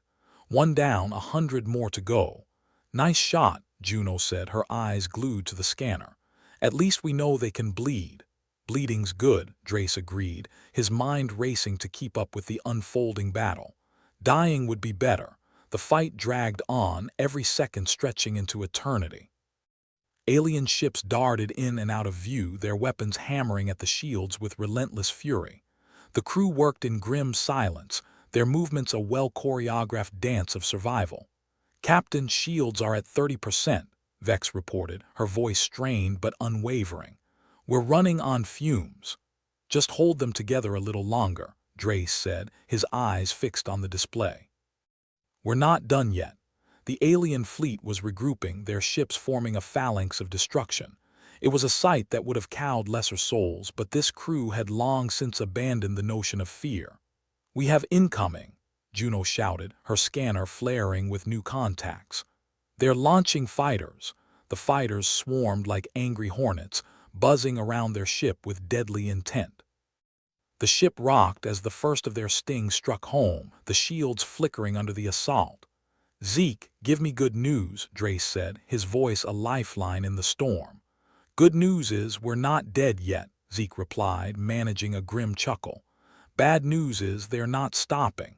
One down, 100 more to go. "Nice shot," Juno said, her eyes glued to the scanner. "At least we know they can bleed." "Bleeding's good," Drace agreed, his mind racing to keep up with the unfolding battle. Dying would be better. The fight dragged on, every second stretching into eternity. Alien ships darted in and out of view, their weapons hammering at the shields with relentless fury. The crew worked in grim silence, their movements a well-choreographed dance of survival. "Captain, shields are at 30%, Vex reported, her voice strained but unwavering. "We're running on fumes." "Just hold them together a little longer," Drace said, his eyes fixed on the display. "We're not done yet." The alien fleet was regrouping, their ships forming a phalanx of destruction. It was a sight that would have cowed lesser souls, but this crew had long since abandoned the notion of fear. "We have incoming," Juno shouted, her scanner flaring with new contacts. "They're launching fighters." The fighters swarmed like angry hornets, buzzing around their ship with deadly intent. The ship rocked as the first of their stings struck home, the shields flickering under the assault. "Zeke, give me good news," Drace said, his voice a lifeline in the storm. "Good news is we're not dead yet," Zeke replied, managing a grim chuckle. "Bad news is they're not stopping."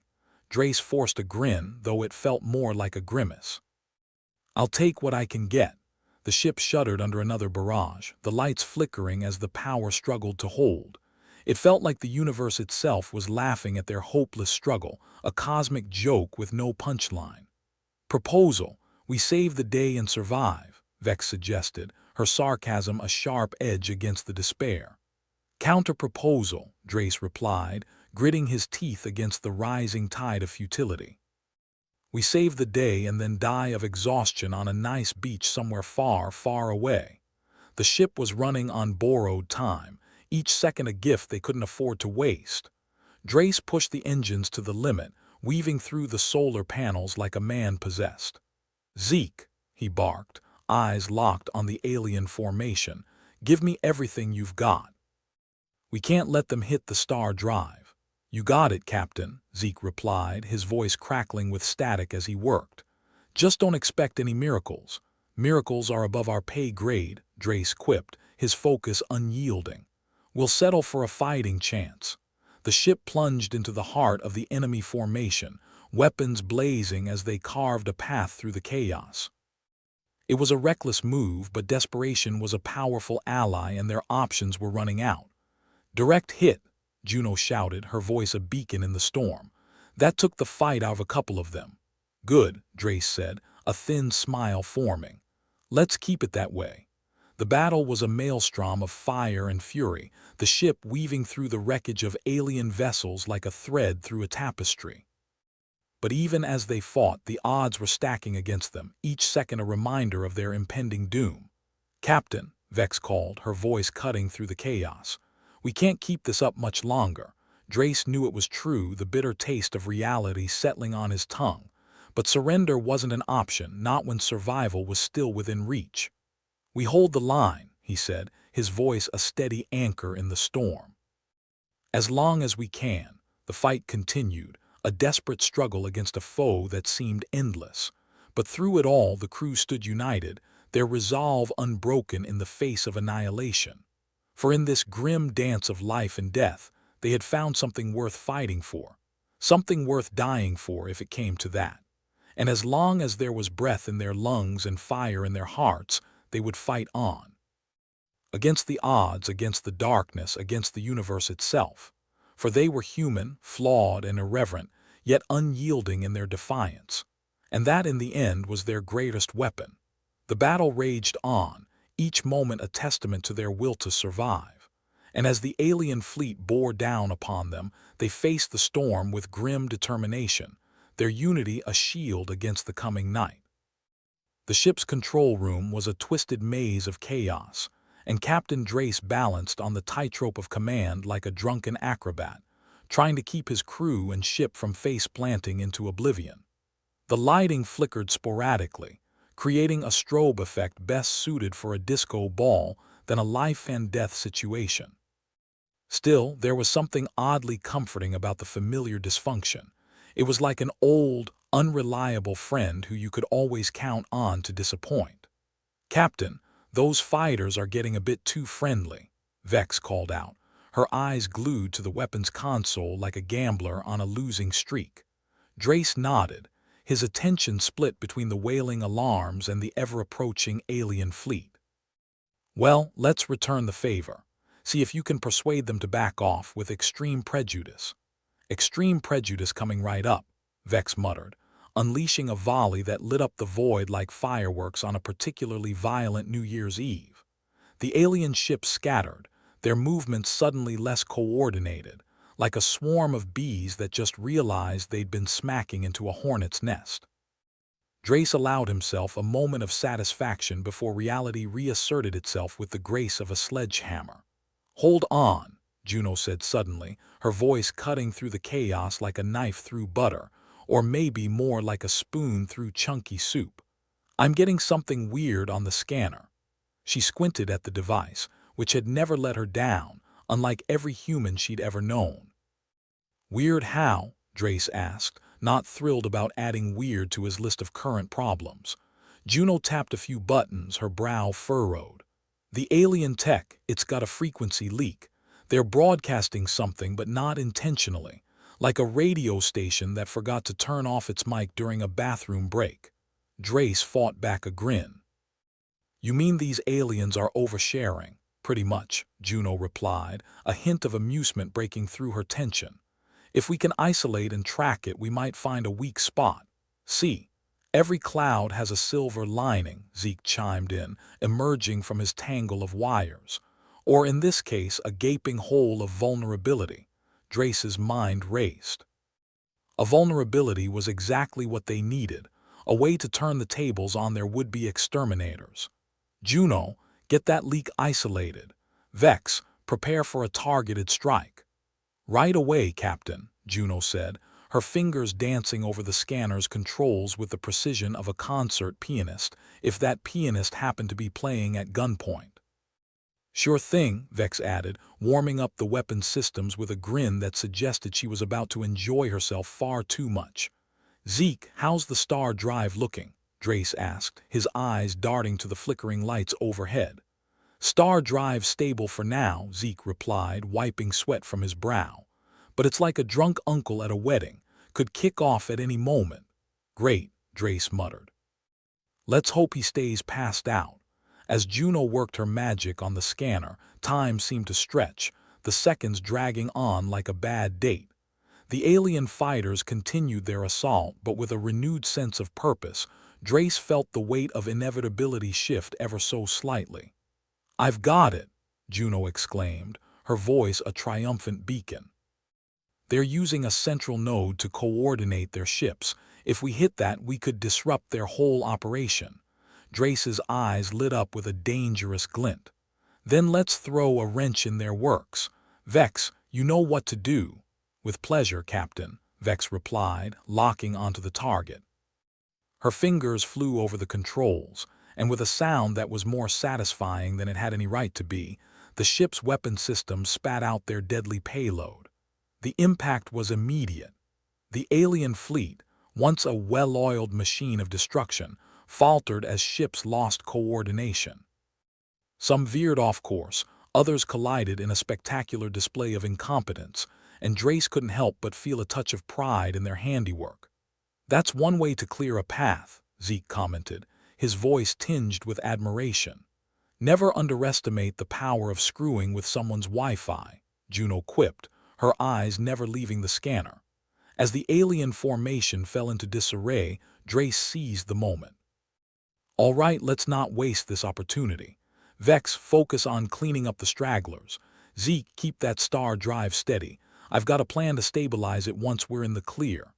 Drace forced a grin, though it felt more like a grimace. "I'll take what I can get." The ship shuddered under another barrage, the lights flickering as the power struggled to hold. It felt like the universe itself was laughing at their hopeless struggle, a cosmic joke with no punchline. "Proposal, we save the day and survive," Vex suggested, her sarcasm a sharp edge against the despair. "Counter-proposal," Drace replied, gritting his teeth against the rising tide of futility. "We save the day and then die of exhaustion on a nice beach somewhere far, far away." The ship was running on borrowed time, each second a gift they couldn't afford to waste. Drace pushed the engines to the limit, weaving through the solar panels like a man possessed. "Zeke," he barked, eyes locked on the alien formation, "give me everything you've got." "We can't let them hit the star drive." "You got it, Captain," Zeke replied, his voice crackling with static as he worked. "Just don't expect any miracles." "Miracles are above our pay grade," Drace quipped, his focus unyielding. "We'll settle for a fighting chance." The ship plunged into the heart of the enemy formation, weapons blazing as they carved a path through the chaos. It was a reckless move, but desperation was a powerful ally and their options were running out. "Direct hit," Juno shouted, her voice a beacon in the storm. "That took the fight out of a couple of them." "Good," Drace said, a thin smile forming. "Let's keep it that way." The battle was a maelstrom of fire and fury, the ship weaving through the wreckage of alien vessels like a thread through a tapestry. But even as they fought, the odds were stacking against them, each second a reminder of their impending doom. "Captain," Vex called, her voice cutting through the chaos. "We can't keep this up much longer." Drace knew it was true, the bitter taste of reality settling on his tongue. But surrender wasn't an option, not when survival was still within reach. "We hold the line," he said, his voice a steady anchor in the storm. As long as we can, the fight continued, a desperate struggle against a foe that seemed endless. But through it all, the crew stood united, their resolve unbroken in the face of annihilation. For in this grim dance of life and death, they had found something worth fighting for, something worth dying for if it came to that. And as long as there was breath in their lungs and fire in their hearts, they would fight on. Against the odds, against the darkness, against the universe itself. For they were human, flawed, and irreverent, yet unyielding in their defiance. And that, in the end, was their greatest weapon. The battle raged on, each moment a testament to their will to survive. And as the alien fleet bore down upon them, they faced the storm with grim determination, their unity a shield against the coming night. The ship's control room was a twisted maze of chaos, and Captain Drace balanced on the tightrope of command like a drunken acrobat, trying to keep his crew and ship from face-planting into oblivion. The lighting flickered sporadically, creating a strobe effect best suited for a disco ball than a life-and-death situation. Still, there was something oddly comforting about the familiar dysfunction. It was like an old, unreliable friend who you could always count on to disappoint. "Captain, those fighters are getting a bit too friendly," Vex called out, her eyes glued to the weapons console like a gambler on a losing streak. Drace nodded, his attention split between the wailing alarms and the ever-approaching alien fleet. "Well, let's return the favor. See if you can persuade them to back off with extreme prejudice." "Extreme prejudice coming right up," Vex muttered, unleashing a volley that lit up the void like fireworks on a particularly violent New Year's Eve. The alien ships scattered, their movements suddenly less coordinated, like a swarm of bees that just realized they'd been smacking into a hornet's nest. Drace allowed himself a moment of satisfaction before reality reasserted itself with the grace of a sledgehammer. "Hold on," Juno said suddenly, her voice cutting through the chaos like a knife through butter, or maybe more like a spoon through chunky soup. "I'm getting something weird on the scanner." She squinted at the device, which had never let her down, unlike every human she'd ever known. "Weird how?" Drace asked, not thrilled about adding weird to his list of current problems. Juno tapped a few buttons, her brow furrowed. "The alien tech, it's got a frequency leak. They're broadcasting something, but not intentionally, like a radio station that forgot to turn off its mic during a bathroom break." Drace fought back a grin. "You mean these aliens are oversharing?" "Pretty much," Juno replied, a hint of amusement breaking through her tension. "If we can isolate and track it, we might find a weak spot. See, every cloud has a silver lining," Zeke chimed in, emerging from his tangle of wires. "Or in this case, a gaping hole of vulnerability." Drace's mind raced. A vulnerability was exactly what they needed, a way to turn the tables on their would-be exterminators. "Juno, get that leak isolated. Vex, prepare for a targeted strike." "Right away, Captain," Juno said, her fingers dancing over the scanner's controls with the precision of a concert pianist, if that pianist happened to be playing at gunpoint. "Sure thing," Vex added, warming up the weapon systems with a grin that suggested she was about to enjoy herself far too much. "Zeke, how's the star drive looking?" Drace asked, his eyes darting to the flickering lights overhead. "Star drive stable for now," Zeke replied, wiping sweat from his brow. "But it's like a drunk uncle at a wedding, could kick off at any moment." "Great," Drace muttered. "Let's hope he stays passed out." As Juno worked her magic on the scanner, time seemed to stretch, the seconds dragging on like a bad date. The alien fighters continued their assault, but with a renewed sense of purpose. Drace felt the weight of inevitability shift ever so slightly. "I've got it," Juno exclaimed, her voice a triumphant beacon. "They're using a central node to coordinate their ships. If we hit that, we could disrupt their whole operation." Drace's eyes lit up with a dangerous glint. "Then let's throw a wrench in their works. Vex, you know what to do." "With pleasure, Captain," Vex replied, locking onto the target. Her fingers flew over the controls, and with a sound that was more satisfying than it had any right to be, the ship's weapon systems spat out their deadly payload. The impact was immediate. The alien fleet, once a well-oiled machine of destruction, faltered as ships lost coordination. Some veered off course, others collided in a spectacular display of incompetence, and Drace couldn't help but feel a touch of pride in their handiwork. "That's one way to clear a path," Zeke commented, his voice tinged with admiration. "Never underestimate the power of screwing with someone's Wi-Fi," Juno quipped, her eyes never leaving the scanner. As the alien formation fell into disarray, Drace seized the moment. "All right, let's not waste this opportunity. Vex, focus on cleaning up the stragglers. Zeke, keep that star drive steady. I've got a plan to stabilize it once we're in the clear."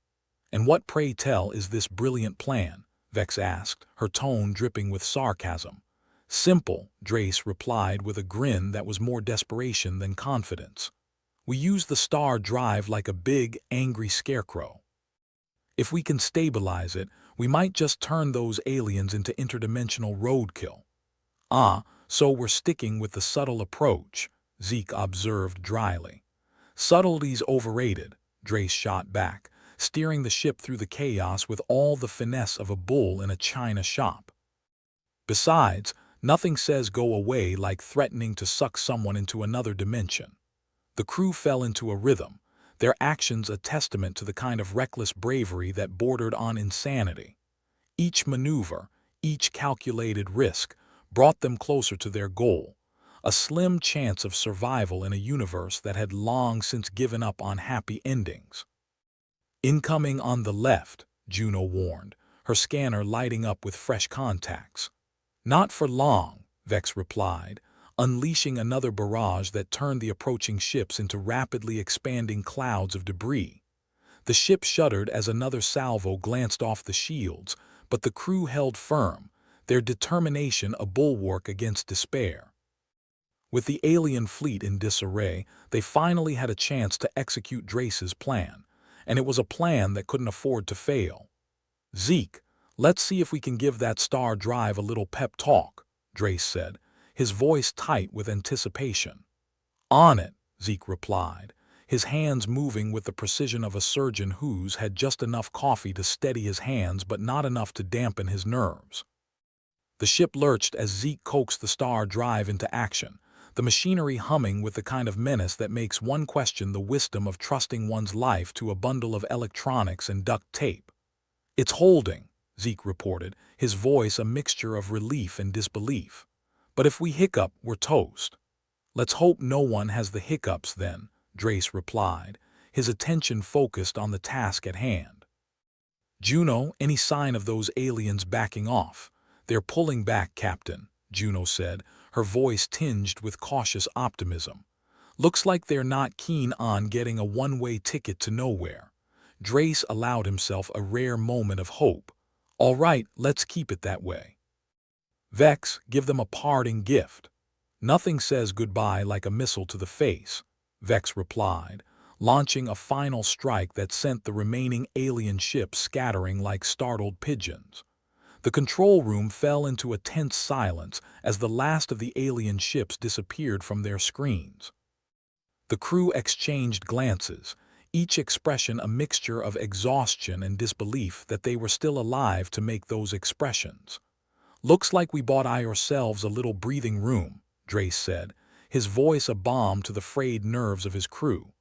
"And what, pray tell, is this brilliant plan?" Vex asked, her tone dripping with sarcasm. "Simple," Drace replied with a grin that was more desperation than confidence. "We use the star drive like a big, angry scarecrow. If we can stabilize it, we might just turn those aliens into interdimensional roadkill." "Ah, so we're sticking with the subtle approach," Zeke observed dryly. "Subtlety's overrated," Drace shot back, steering the ship through the chaos with all the finesse of a bull in a china shop. "Besides, nothing says go away like threatening to suck someone into another dimension." The crew fell into a rhythm, their actions a testament to the kind of reckless bravery that bordered on insanity. Each maneuver, each calculated risk, brought them closer to their goal, a slim chance of survival in a universe that had long since given up on happy endings. "Incoming on the left," Juno warned, her scanner lighting up with fresh contacts. "Not for long," Vex replied, unleashing another barrage that turned the approaching ships into rapidly expanding clouds of debris. The ship shuddered as another salvo glanced off the shields, but the crew held firm, their determination a bulwark against despair. With the alien fleet in disarray, they finally had a chance to execute Drace's plan, and it was a plan that couldn't afford to fail. "Zeke, let's see if we can give that star drive a little pep talk," Drace said, his voice tight with anticipation. "On it," Zeke replied, his hands moving with the precision of a surgeon who's had just enough coffee to steady his hands but not enough to dampen his nerves. The ship lurched as Zeke coaxed the star drive into action, the machinery humming with the kind of menace that makes one question the wisdom of trusting one's life to a bundle of electronics and duct tape. "It's holding," Zeke reported, his voice a mixture of relief and disbelief. "But if we hiccup, we're toast." "Let's hope no one has the hiccups then," Drace replied, his attention focused on the task at hand. "Juno, any sign of those aliens backing off?" "They're pulling back, Captain," Juno said, her voice tinged with cautious optimism. "Looks like they're not keen on getting a one-way ticket to nowhere." Drace allowed himself a rare moment of hope. "All right, let's keep it that way." "Vex, give them a parting gift." "Nothing says goodbye like a missile to the face," Vex replied, launching a final strike that sent the remaining alien ships scattering like startled pigeons. The control room fell into a tense silence as the last of the alien ships disappeared from their screens. The crew exchanged glances, each expression a mixture of exhaustion and disbelief that they were still alive to make those expressions. "Looks like we bought ourselves a little breathing room," Drace said, his voice a balm to the frayed nerves of his crew.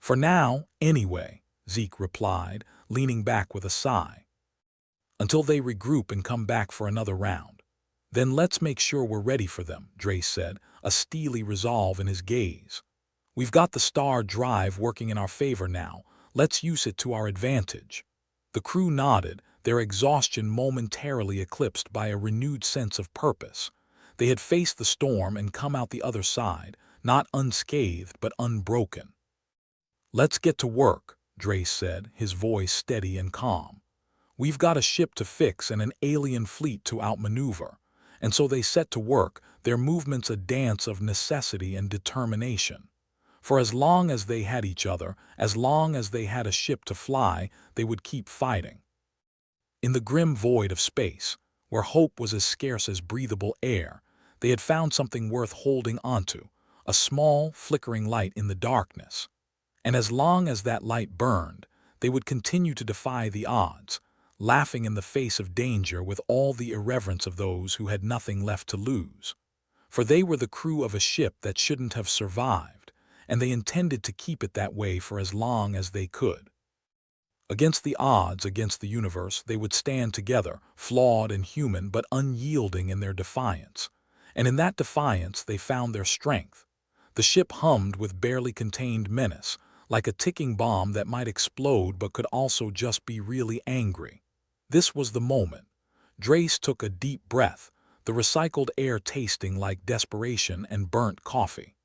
"For now, anyway," Zeke replied, leaning back with a sigh. "Until they regroup and come back for another round. Then let's make sure we're ready for them," Drace said, a steely resolve in his gaze. "We've got the star drive working in our favor now. Let's use it to our advantage." The crew nodded, their exhaustion momentarily eclipsed by a renewed sense of purpose. They had faced the storm and come out the other side, not unscathed but unbroken. "Let's get to work," Drace said, his voice steady and calm. "We've got a ship to fix and an alien fleet to outmaneuver." And so they set to work, their movements a dance of necessity and determination. For as long as they had each other, as long as they had a ship to fly, they would keep fighting. In the grim void of space, where hope was as scarce as breathable air, they had found something worth holding onto, a small, flickering light in the darkness. And as long as that light burned, they would continue to defy the odds, laughing in the face of danger with all the irreverence of those who had nothing left to lose. For they were the crew of a ship that shouldn't have survived, and they intended to keep it that way for as long as they could. Against the odds, against the universe, they would stand together, flawed and human but unyielding in their defiance. And in that defiance they found their strength. The ship hummed with barely contained menace, like a ticking bomb that might explode but could also just be really angry. This was the moment. Drace took a deep breath, the recycled air tasting like desperation and burnt coffee.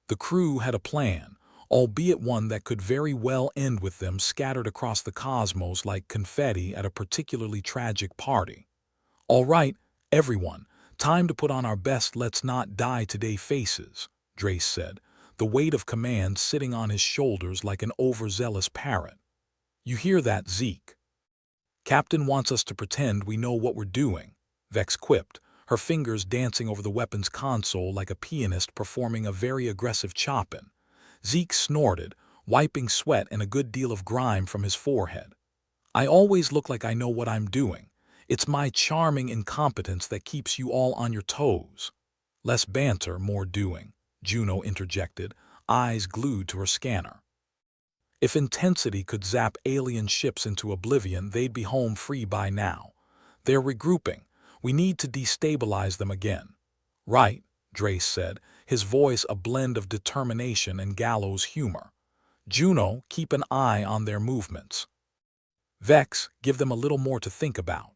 The crew had a plan, albeit one that could very well end with them scattered across the cosmos like confetti at a particularly tragic party. "All right, everyone, time to put on our best let's not die today faces," Drace said, the weight of command sitting on his shoulders like an overzealous parrot. "You hear that, Zeke? Captain wants us to pretend we know what we're doing," Vex quipped, her fingers dancing over the weapon's console like a pianist performing a very aggressive chopin. Zeke snorted, wiping sweat and a good deal of grime from his forehead. "I always look like I know what I'm doing. It's my charming incompetence that keeps you all on your toes." "Less banter, more doing," Juno interjected, eyes glued to her scanner. If intensity could zap alien ships into oblivion, they'd be home free by now. "They're regrouping. We need to destabilize them again." "Right," Drace said, his voice a blend of determination and gallows humor. "Juno, keep an eye on their movements. Vex, give them a little more to think about."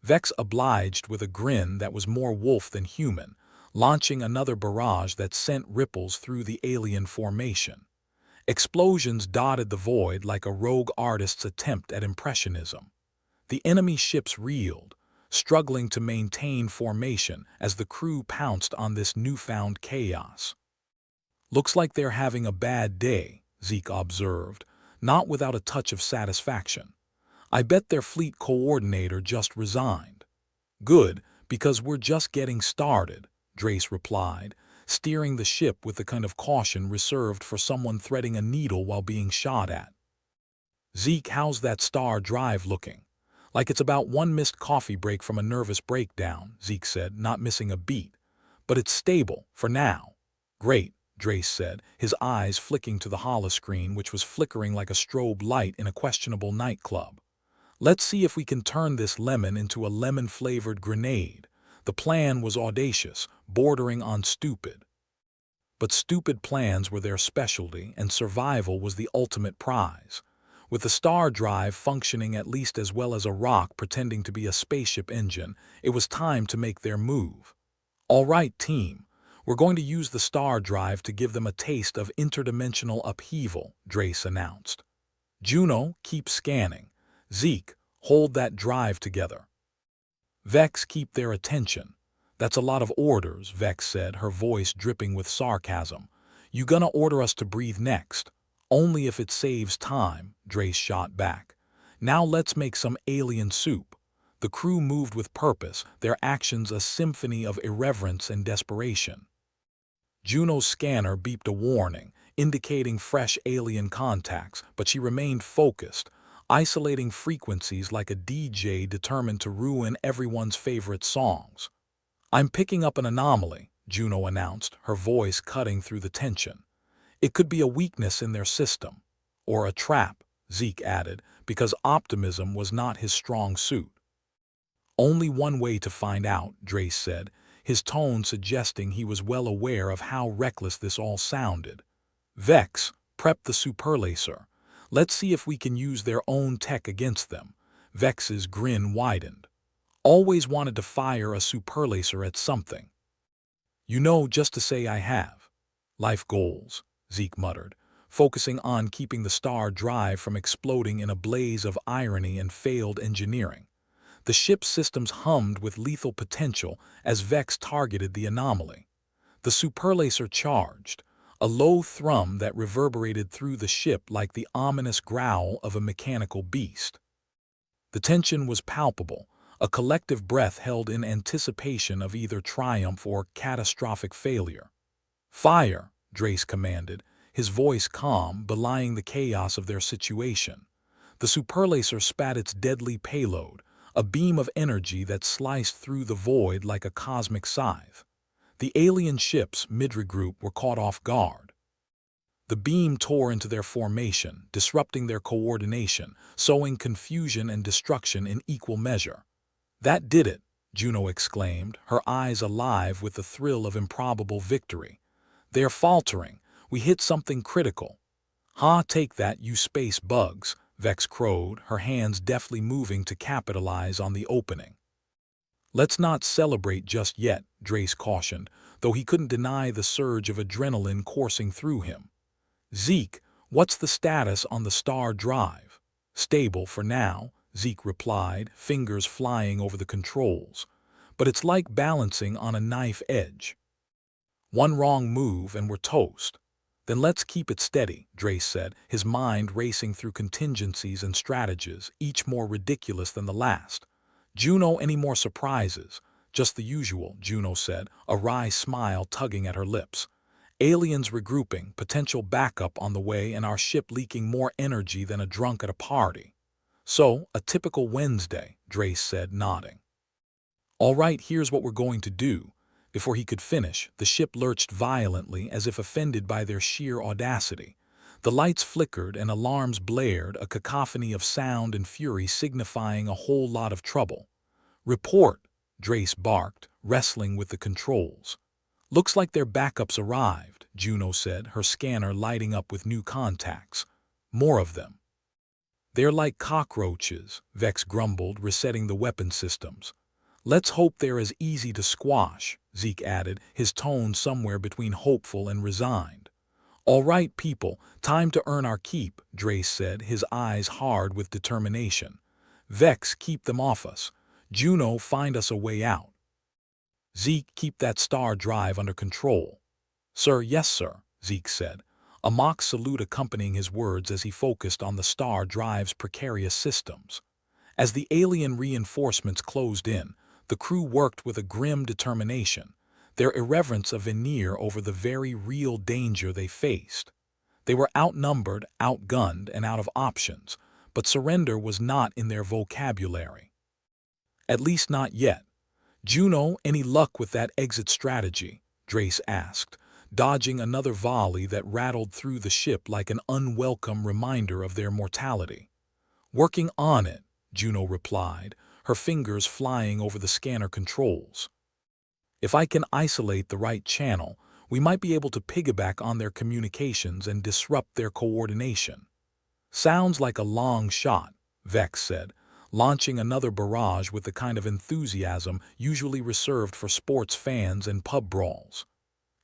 Vex obliged with a grin that was more wolf than human, launching another barrage that sent ripples through the alien formation. Explosions dotted the void like a rogue artist's attempt at impressionism. The enemy ships reeled, struggling to maintain formation as the crew pounced on this newfound chaos. "Looks like they're having a bad day," Zeke observed, not without a touch of satisfaction. "I bet their fleet coordinator just resigned." "Good, because we're just getting started," Drace replied, steering the ship with the kind of caution reserved for someone threading a needle while being shot at. "Zeke, how's that star drive looking?" "Like it's about one missed coffee break from a nervous breakdown," Zeke said, not missing a beat. "But it's stable, for now." "Great," Drace said, his eyes flicking to the holoscreen which was flickering like a strobe light in a questionable nightclub. "Let's see if we can turn this lemon into a lemon-flavored grenade." The plan was audacious, bordering on stupid. But stupid plans were their specialty, and survival was the ultimate prize. With the star drive functioning at least as well as a rock pretending to be a spaceship engine, it was time to make their move. "All right, team, we're going to use the star drive to give them a taste of interdimensional upheaval," Drace announced. "Juno, keep scanning. Zeke, hold that drive together. Vex, keep their attention." "That's a lot of orders," Vex said, her voice dripping with sarcasm. "You gonna order us to breathe next?" "Only if it saves time," Drace shot back. "Now let's make some alien soup." The crew moved with purpose, their actions a symphony of irreverence and desperation. Juno's scanner beeped a warning, indicating fresh alien contacts, but she remained focused, isolating frequencies like a DJ determined to ruin everyone's favorite songs. "I'm picking up an anomaly," Juno announced, her voice cutting through the tension. "It could be a weakness in their system." "Or a trap," Zeke added, because optimism was not his strong suit. "Only one way to find out," Drace said, his tone suggesting he was well aware of how reckless this all sounded. "Vex, prep the superlaser. Let's see if we can use their own tech against them." Vex's grin widened. "Always wanted to fire a superlaser at something." "You know, just to say I have." "Life goals," Zeke muttered, focusing on keeping the star drive from exploding in a blaze of irony and failed engineering. The ship's systems hummed with lethal potential as Vex targeted the anomaly. The superlaser charged, a low thrum that reverberated through the ship like the ominous growl of a mechanical beast. The tension was palpable, a collective breath held in anticipation of either triumph or catastrophic failure. "Fire!" Drace commanded, his voice calm, belying the chaos of their situation. The superlaser spat its deadly payload, a beam of energy that sliced through the void like a cosmic scythe. The alien ships, mid-regroup, were caught off guard. The beam tore into their formation, disrupting their coordination, sowing confusion and destruction in equal measure. "That did it," Juno exclaimed, her eyes alive with the thrill of improbable victory. "They're faltering. We hit something critical." "Ha, take that, you space bugs," Vex crowed, her hands deftly moving to capitalize on the opening. "Let's not celebrate just yet," Drace cautioned, though he couldn't deny the surge of adrenaline coursing through him. "Zeke, what's the status on the star drive?" "Stable for now," Zeke replied, fingers flying over the controls. "But it's like balancing on a knife edge. One wrong move and we're toast." "Then let's keep it steady," Drace said, his mind racing through contingencies and strategies, each more ridiculous than the last. "Juno, any more surprises?" "Just the usual," Juno said, a wry smile tugging at her lips. "Aliens regrouping, potential backup on the way, and our ship leaking more energy than a drunk at a party." "So, a typical Wednesday," Drace said, nodding. "All right, here's what we're going to do." Before he could finish, the ship lurched violently as if offended by their sheer audacity. The lights flickered and alarms blared, a cacophony of sound and fury signifying a whole lot of trouble. "Report," Drace barked, wrestling with the controls. "Looks like their backups arrived," Juno said, her scanner lighting up with new contacts. "More of them." "They're like cockroaches," Vex grumbled, resetting the weapon systems. "Let's hope they're as easy to squash," Zeke added, his tone somewhere between hopeful and resigned. "All right, people, time to earn our keep," Drace said, his eyes hard with determination. "Vex, keep them off us. Juno, find us a way out. Zeke, keep that star drive under control." "Sir, yes, sir," Zeke said, a mock salute accompanying his words as he focused on the star drive's precarious systems. As the alien reinforcements closed in, the crew worked with a grim determination, their irreverence a veneer over the very real danger they faced. They were outnumbered, outgunned, and out of options, but surrender was not in their vocabulary. "At least not yet." "Juno, any luck with that exit strategy?" Drace asked, dodging another volley that rattled through the ship like an unwelcome reminder of their mortality. "Working on it," Juno replied, her fingers flying over the scanner controls. "If I can isolate the right channel, we might be able to piggyback on their communications and disrupt their coordination." "Sounds like a long shot," Vex said, launching another barrage with the kind of enthusiasm usually reserved for sports fans and pub brawls.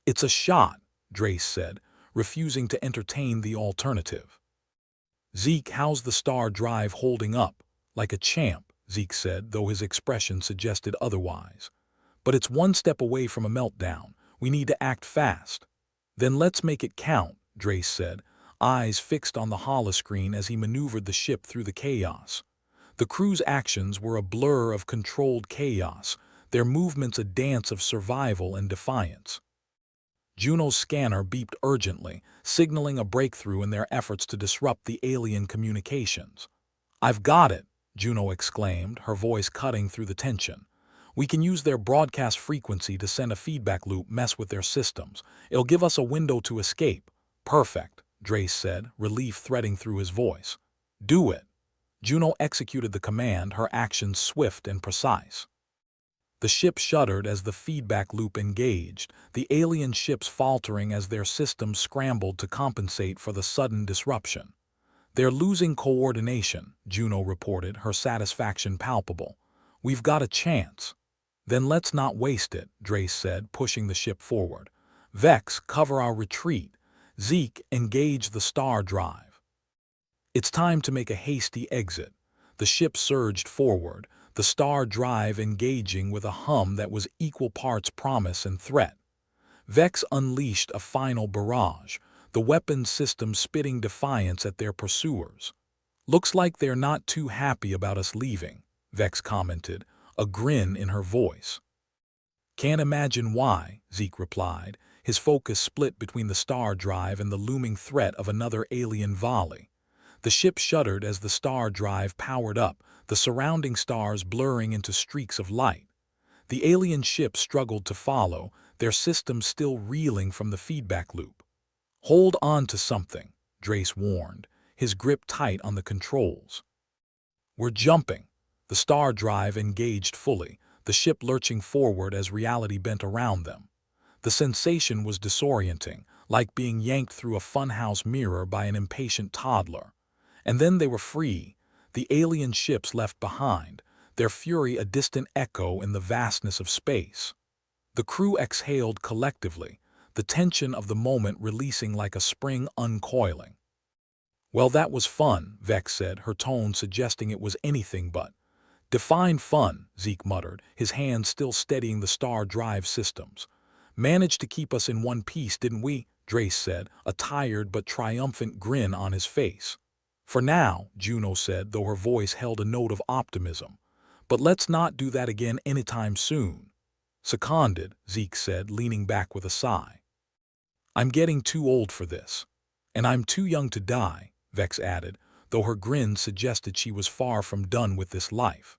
"It's a shot," Drace said, refusing to entertain the alternative. "Zeke, how's the star drive holding up?" "Like a champ," Zeke said, though his expression suggested otherwise. "But it's one step away from a meltdown. We need to act fast." "Then let's make it count," Drace said, eyes fixed on the holoscreen as he maneuvered the ship through the chaos. The crew's actions were a blur of controlled chaos, their movements a dance of survival and defiance. Juno's scanner beeped urgently, signaling a breakthrough in their efforts to disrupt the alien communications. "I've got it," Juno exclaimed, her voice cutting through the tension. "We can use their broadcast frequency to send a feedback loop, mess with their systems. It'll give us a window to escape." "Perfect," Drace said, relief threading through his voice. "Do it." Juno executed the command, her actions swift and precise. The ship shuddered as the feedback loop engaged, the alien ships faltering as their systems scrambled to compensate for the sudden disruption. "They're losing coordination," Juno reported, her satisfaction palpable. "We've got a chance." "Then let's not waste it," Drace said, pushing the ship forward. "Vex, cover our retreat. Zeke, engage the star drive." It's time to make a hasty exit. The ship surged forward, the star drive engaging with a hum that was equal parts promise and threat. Vex unleashed a final barrage, the weapons system spitting defiance at their pursuers. "Looks like they're not too happy about us leaving," Vex commented, a grin in her voice. "Can't imagine why," Zeke replied, his focus split between the star drive and the looming threat of another alien volley. The ship shuddered as the star drive powered up, the surrounding stars blurring into streaks of light. The alien ship struggled to follow, their systems still reeling from the feedback loop. "Hold on to something," Drace warned, his grip tight on the controls. "We're jumping." The star drive engaged fully, the ship lurching forward as reality bent around them. The sensation was disorienting, like being yanked through a funhouse mirror by an impatient toddler. And then they were free, the alien ships left behind, their fury a distant echo in the vastness of space. The crew exhaled collectively, the tension of the moment releasing like a spring uncoiling. "Well, that was fun," Vex said, her tone suggesting it was anything but. "Define fun," Zeke muttered, his hands still steadying the star drive systems. "Managed to keep us in one piece, didn't we?" Drace said, a tired but triumphant grin on his face. "For now," Juno said, though her voice held a note of optimism. "But let's not do that again anytime soon." "Seconded," Zeke said, leaning back with a sigh. "I'm getting too old for this. And I'm too young to die," Vex added, though her grin suggested she was far from done with this life.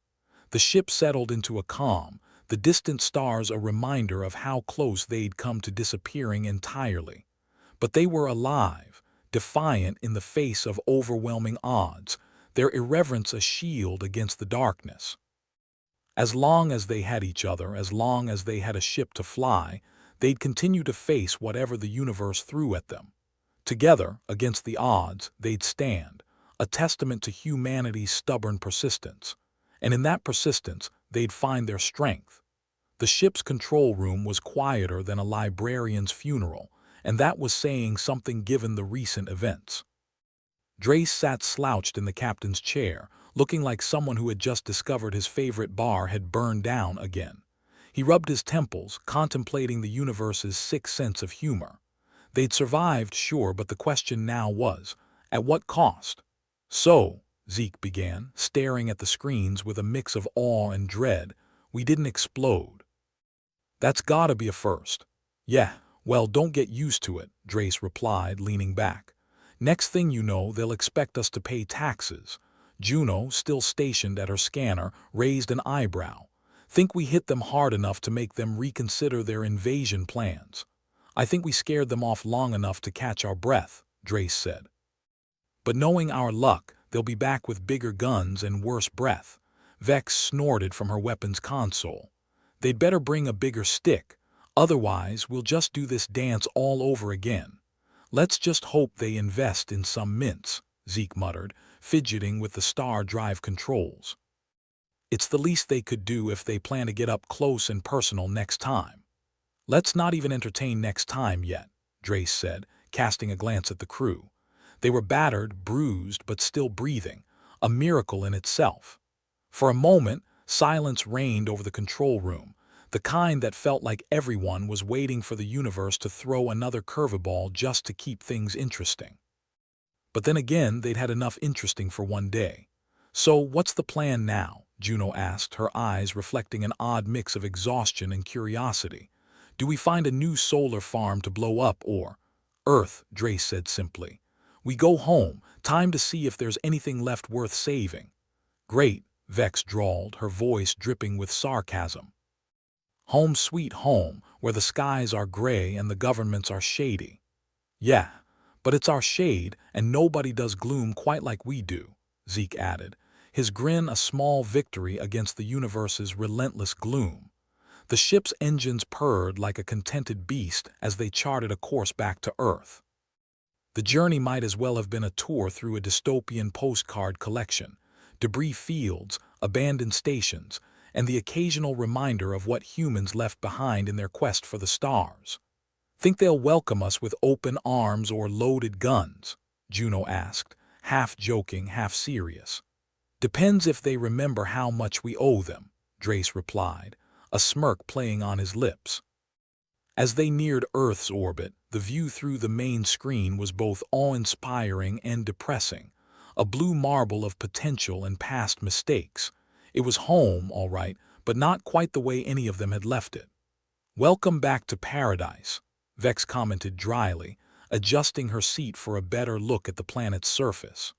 The ship settled into a calm, the distant stars a reminder of how close they'd come to disappearing entirely. But they were alive, defiant in the face of overwhelming odds, their irreverence a shield against the darkness. As long as they had each other, as long as they had a ship to fly, they'd continue to face whatever the universe threw at them. Together, against the odds, they'd stand, a testament to humanity's stubborn persistence. And in that persistence, they'd find their strength. The ship's control room was quieter than a librarian's funeral, and that was saying something given the recent events. Drace sat slouched in the captain's chair, looking like someone who had just discovered his favorite bar had burned down again. He rubbed his temples, contemplating the universe's sick sense of humor. They'd survived, sure, but the question now was, at what cost? "So," Zeke began, staring at the screens with a mix of awe and dread, "we didn't explode. That's gotta be a first." "Yeah, well, don't get used to it," Drace replied, leaning back. "Next thing you know, they'll expect us to pay taxes." Juno, still stationed at her scanner, raised an eyebrow. "Think we hit them hard enough to make them reconsider their invasion plans?" "I think we scared them off long enough to catch our breath," Drace said. "But knowing our luck, they'll be back with bigger guns and worse breath." Vex snorted from her weapons console. "They'd better bring a bigger stick, otherwise we'll just do this dance all over again." "Let's just hope they invest in some mints," Zeke muttered, fidgeting with the star drive controls. "It's the least they could do if they plan to get up close and personal next time." "Let's not even entertain next time yet," Drace said, casting a glance at the crew. They were battered, bruised, but still breathing, a miracle in itself. For a moment, silence reigned over the control room, the kind that felt like everyone was waiting for the universe to throw another curveball just to keep things interesting. But then again, they'd had enough interesting for one day. "So what's the plan now?" Juno asked, her eyes reflecting an odd mix of exhaustion and curiosity. "Do we find a new solar farm to blow up or—" "Earth," Drace said simply. "We go home, time to see if there's anything left worth saving." "Great," Vex drawled, her voice dripping with sarcasm. "Home sweet home, where the skies are gray and the governments are shady." "Yeah, but it's our shade, and nobody does gloom quite like we do," Zeke added, his grin a small victory against the universe's relentless gloom. The ship's engines purred like a contented beast as they charted a course back to Earth. The journey might as well have been a tour through a dystopian postcard collection, debris fields, abandoned stations, and the occasional reminder of what humans left behind in their quest for the stars. "Think they'll welcome us with open arms or loaded guns?" Juno asked, half joking, half serious. "Depends if they remember how much we owe them," Drace replied, a smirk playing on his lips. As they neared Earth's orbit, the view through the main screen was both awe-inspiring and depressing. a blue marble of potential and past mistakes. It was home, all right, but not quite the way any of them had left it. "Welcome back to paradise," Vex commented dryly, adjusting her seat for a better look at the planet's surface.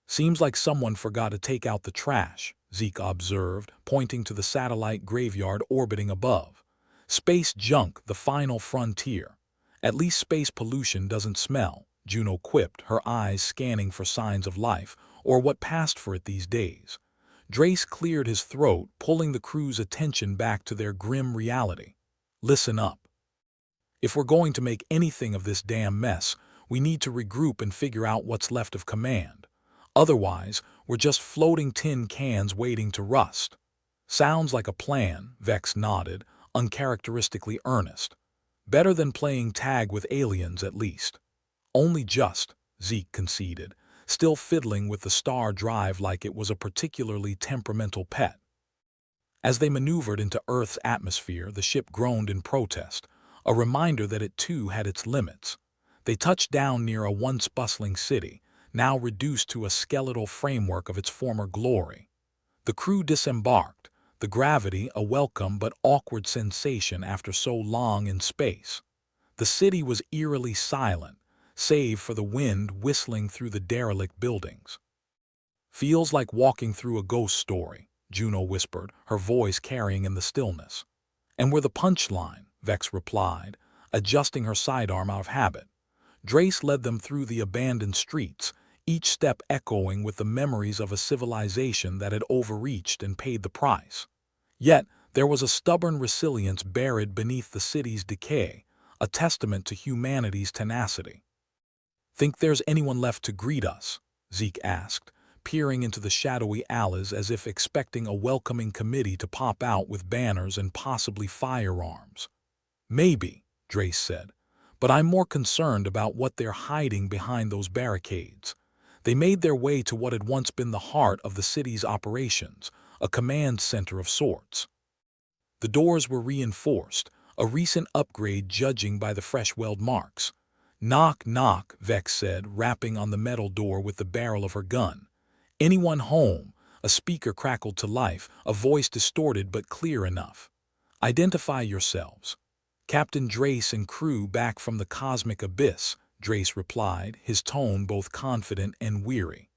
"Seems like someone forgot to take out the trash," Zeke observed, pointing to the satellite graveyard orbiting above. "Space junk, the final frontier. At least space pollution doesn't smell," Juno quipped, her eyes scanning for signs of life, or what passed for it these days. Drace cleared his throat, pulling the crew's attention back to their grim reality. "Listen up. If we're going to make anything of this damn mess, we need to regroup and figure out what's left of command. Otherwise, we're just floating tin cans waiting to rust." "Sounds like a plan," Vex nodded, uncharacteristically earnest. "Better than playing tag with aliens, at least." "Only just," Zeke conceded, still fiddling with the star drive like it was a particularly temperamental pet. As they maneuvered into Earth's atmosphere, the ship groaned in protest, a reminder that it too had its limits. They touched down near a once bustling city, now reduced to a skeletal framework of its former glory. The crew disembarked, the gravity a welcome but awkward sensation after so long in space. The city was eerily silent, save for the wind whistling through the derelict buildings. "Feels like walking through a ghost story," Juno whispered, her voice carrying in the stillness. "And we're the punchline," Vex replied, adjusting her sidearm out of habit. Drace led them through the abandoned streets, each step echoing with the memories of a civilization that had overreached and paid the price. Yet, there was a stubborn resilience buried beneath the city's decay, a testament to humanity's tenacity. "Think there's anyone left to greet us?" Zeke asked, peering into the shadowy alleys as if expecting a welcoming committee to pop out with banners and possibly firearms. "Maybe," Drace said, "but I'm more concerned about what they're hiding behind those barricades." They made their way to what had once been the heart of the city's operations, a command center of sorts. The doors were reinforced, a recent upgrade judging by the fresh weld marks. "Knock, knock," Vex said, rapping on the metal door with the barrel of her gun. "Anyone home?" A speaker crackled to life, a voice distorted but clear enough. "Identify yourselves." "Captain Drace and crew back from the cosmic abyss," Drace replied, his tone both confident and weary.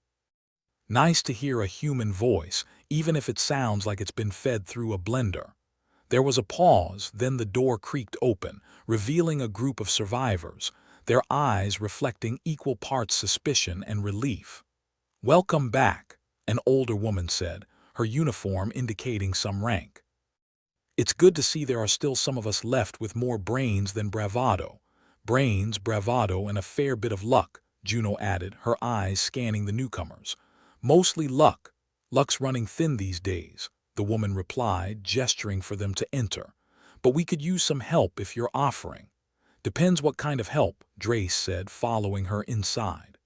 "Nice to hear a human voice, even if it sounds like it's been fed through a blender." There was a pause, then the door creaked open, revealing a group of survivors, their eyes reflecting equal parts suspicion and relief. "Welcome back," an older woman said, her uniform indicating some rank. "It's good to see there are still some of us left with more brains than bravado." "Brains, bravado, and a fair bit of luck," Juno added, her eyes scanning the newcomers. "Mostly luck. Luck's running thin these days," the woman replied, gesturing for them to enter. "But we could use some help if you're offering." "Depends what kind of help," Drace said, following her inside.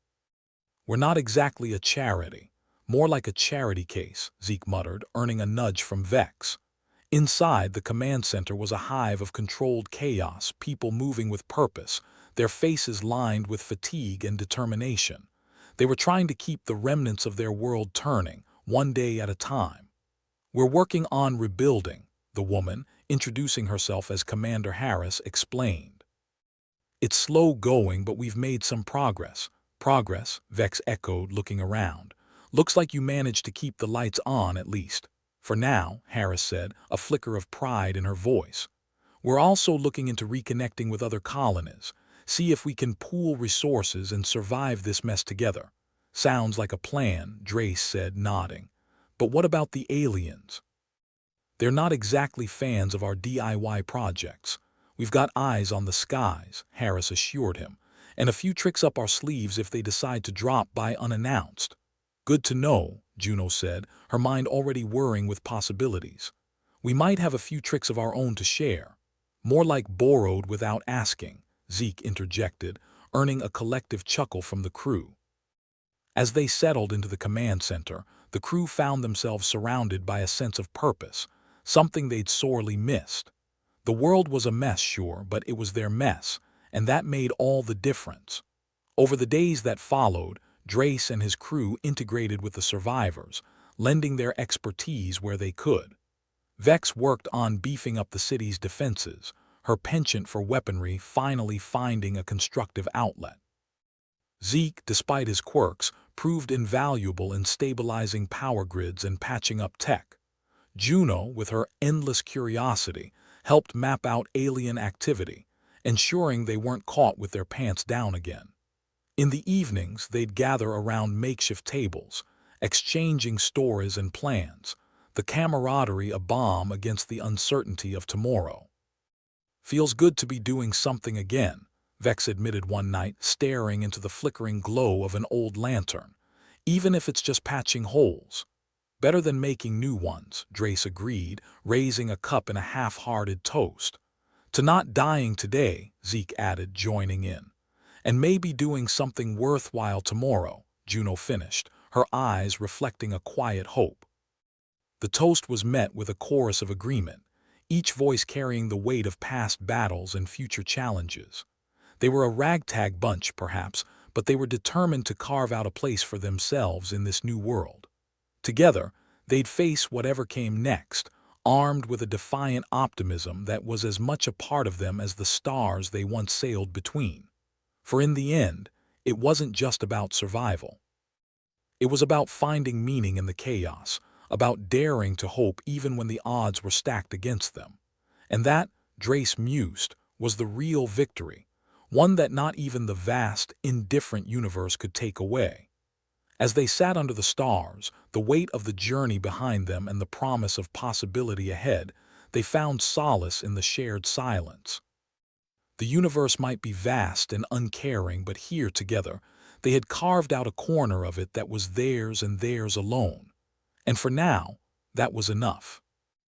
"We're not exactly a charity. More like a charity case," Zeke muttered, earning a nudge from Vex. Inside, the command center was a hive of controlled chaos, people moving with purpose, their faces lined with fatigue and determination. They were trying to keep the remnants of their world turning, one day at a time. "We're working on rebuilding," the woman, introducing herself as Commander Harris, explained. "It's slow going, but we've made some progress." "Progress," Vex echoed, looking around. "Looks like you managed to keep the lights on, at least." "For now," Harris said, a flicker of pride in her voice. "We're also looking into reconnecting with other colonies, see if we can pool resources and survive this mess together." "Sounds like a plan," Drace said, nodding. "But what about the aliens?" "They're not exactly fans of our DIY projects. We've got eyes on the skies," Harris assured him, "and a few tricks up our sleeves if they decide to drop by unannounced." "Good to know," Juno said, her mind already whirring with possibilities. "We might have a few tricks of our own to share." "More like borrowed without asking," Zeke interjected, earning a collective chuckle from the crew. As they settled into the command center, the crew found themselves surrounded by a sense of purpose, something they'd sorely missed. The world was a mess, sure, but it was their mess, and that made all the difference. Over the days that followed, Drace and his crew integrated with the survivors, lending their expertise where they could. Vex worked on beefing up the city's defenses, her penchant for weaponry finally finding a constructive outlet. Zeke, despite his quirks, proved invaluable in stabilizing power grids and patching up tech. Juno, with her endless curiosity, helped map out alien activity, ensuring they weren't caught with their pants down again. In the evenings, they'd gather around makeshift tables, exchanging stories and plans, the camaraderie a balm against the uncertainty of tomorrow. "Feels good to be doing something again," Vex admitted one night, staring into the flickering glow of an old lantern. "Even if it's just patching holes." "Better than making new ones," Drace agreed, raising a cup in a half-hearted toast. "To not dying today," Zeke added, joining in. "And maybe doing something worthwhile tomorrow," Juno finished, her eyes reflecting a quiet hope. The toast was met with a chorus of agreement, each voice carrying the weight of past battles and future challenges. They were a ragtag bunch, perhaps, but they were determined to carve out a place for themselves in this new world. Together, they'd face whatever came next, armed with a defiant optimism that was as much a part of them as the stars they once sailed between. For in the end, it wasn't just about survival. It was about finding meaning in the chaos, about daring to hope even when the odds were stacked against them. And that, Drace mused, was the real victory, one that not even the vast, indifferent universe could take away. As they sat under the stars, the weight of the journey behind them and the promise of possibility ahead, they found solace in the shared silence. The universe might be vast and uncaring, but here together, they had carved out a corner of it that was theirs and theirs alone. And for now, that was enough.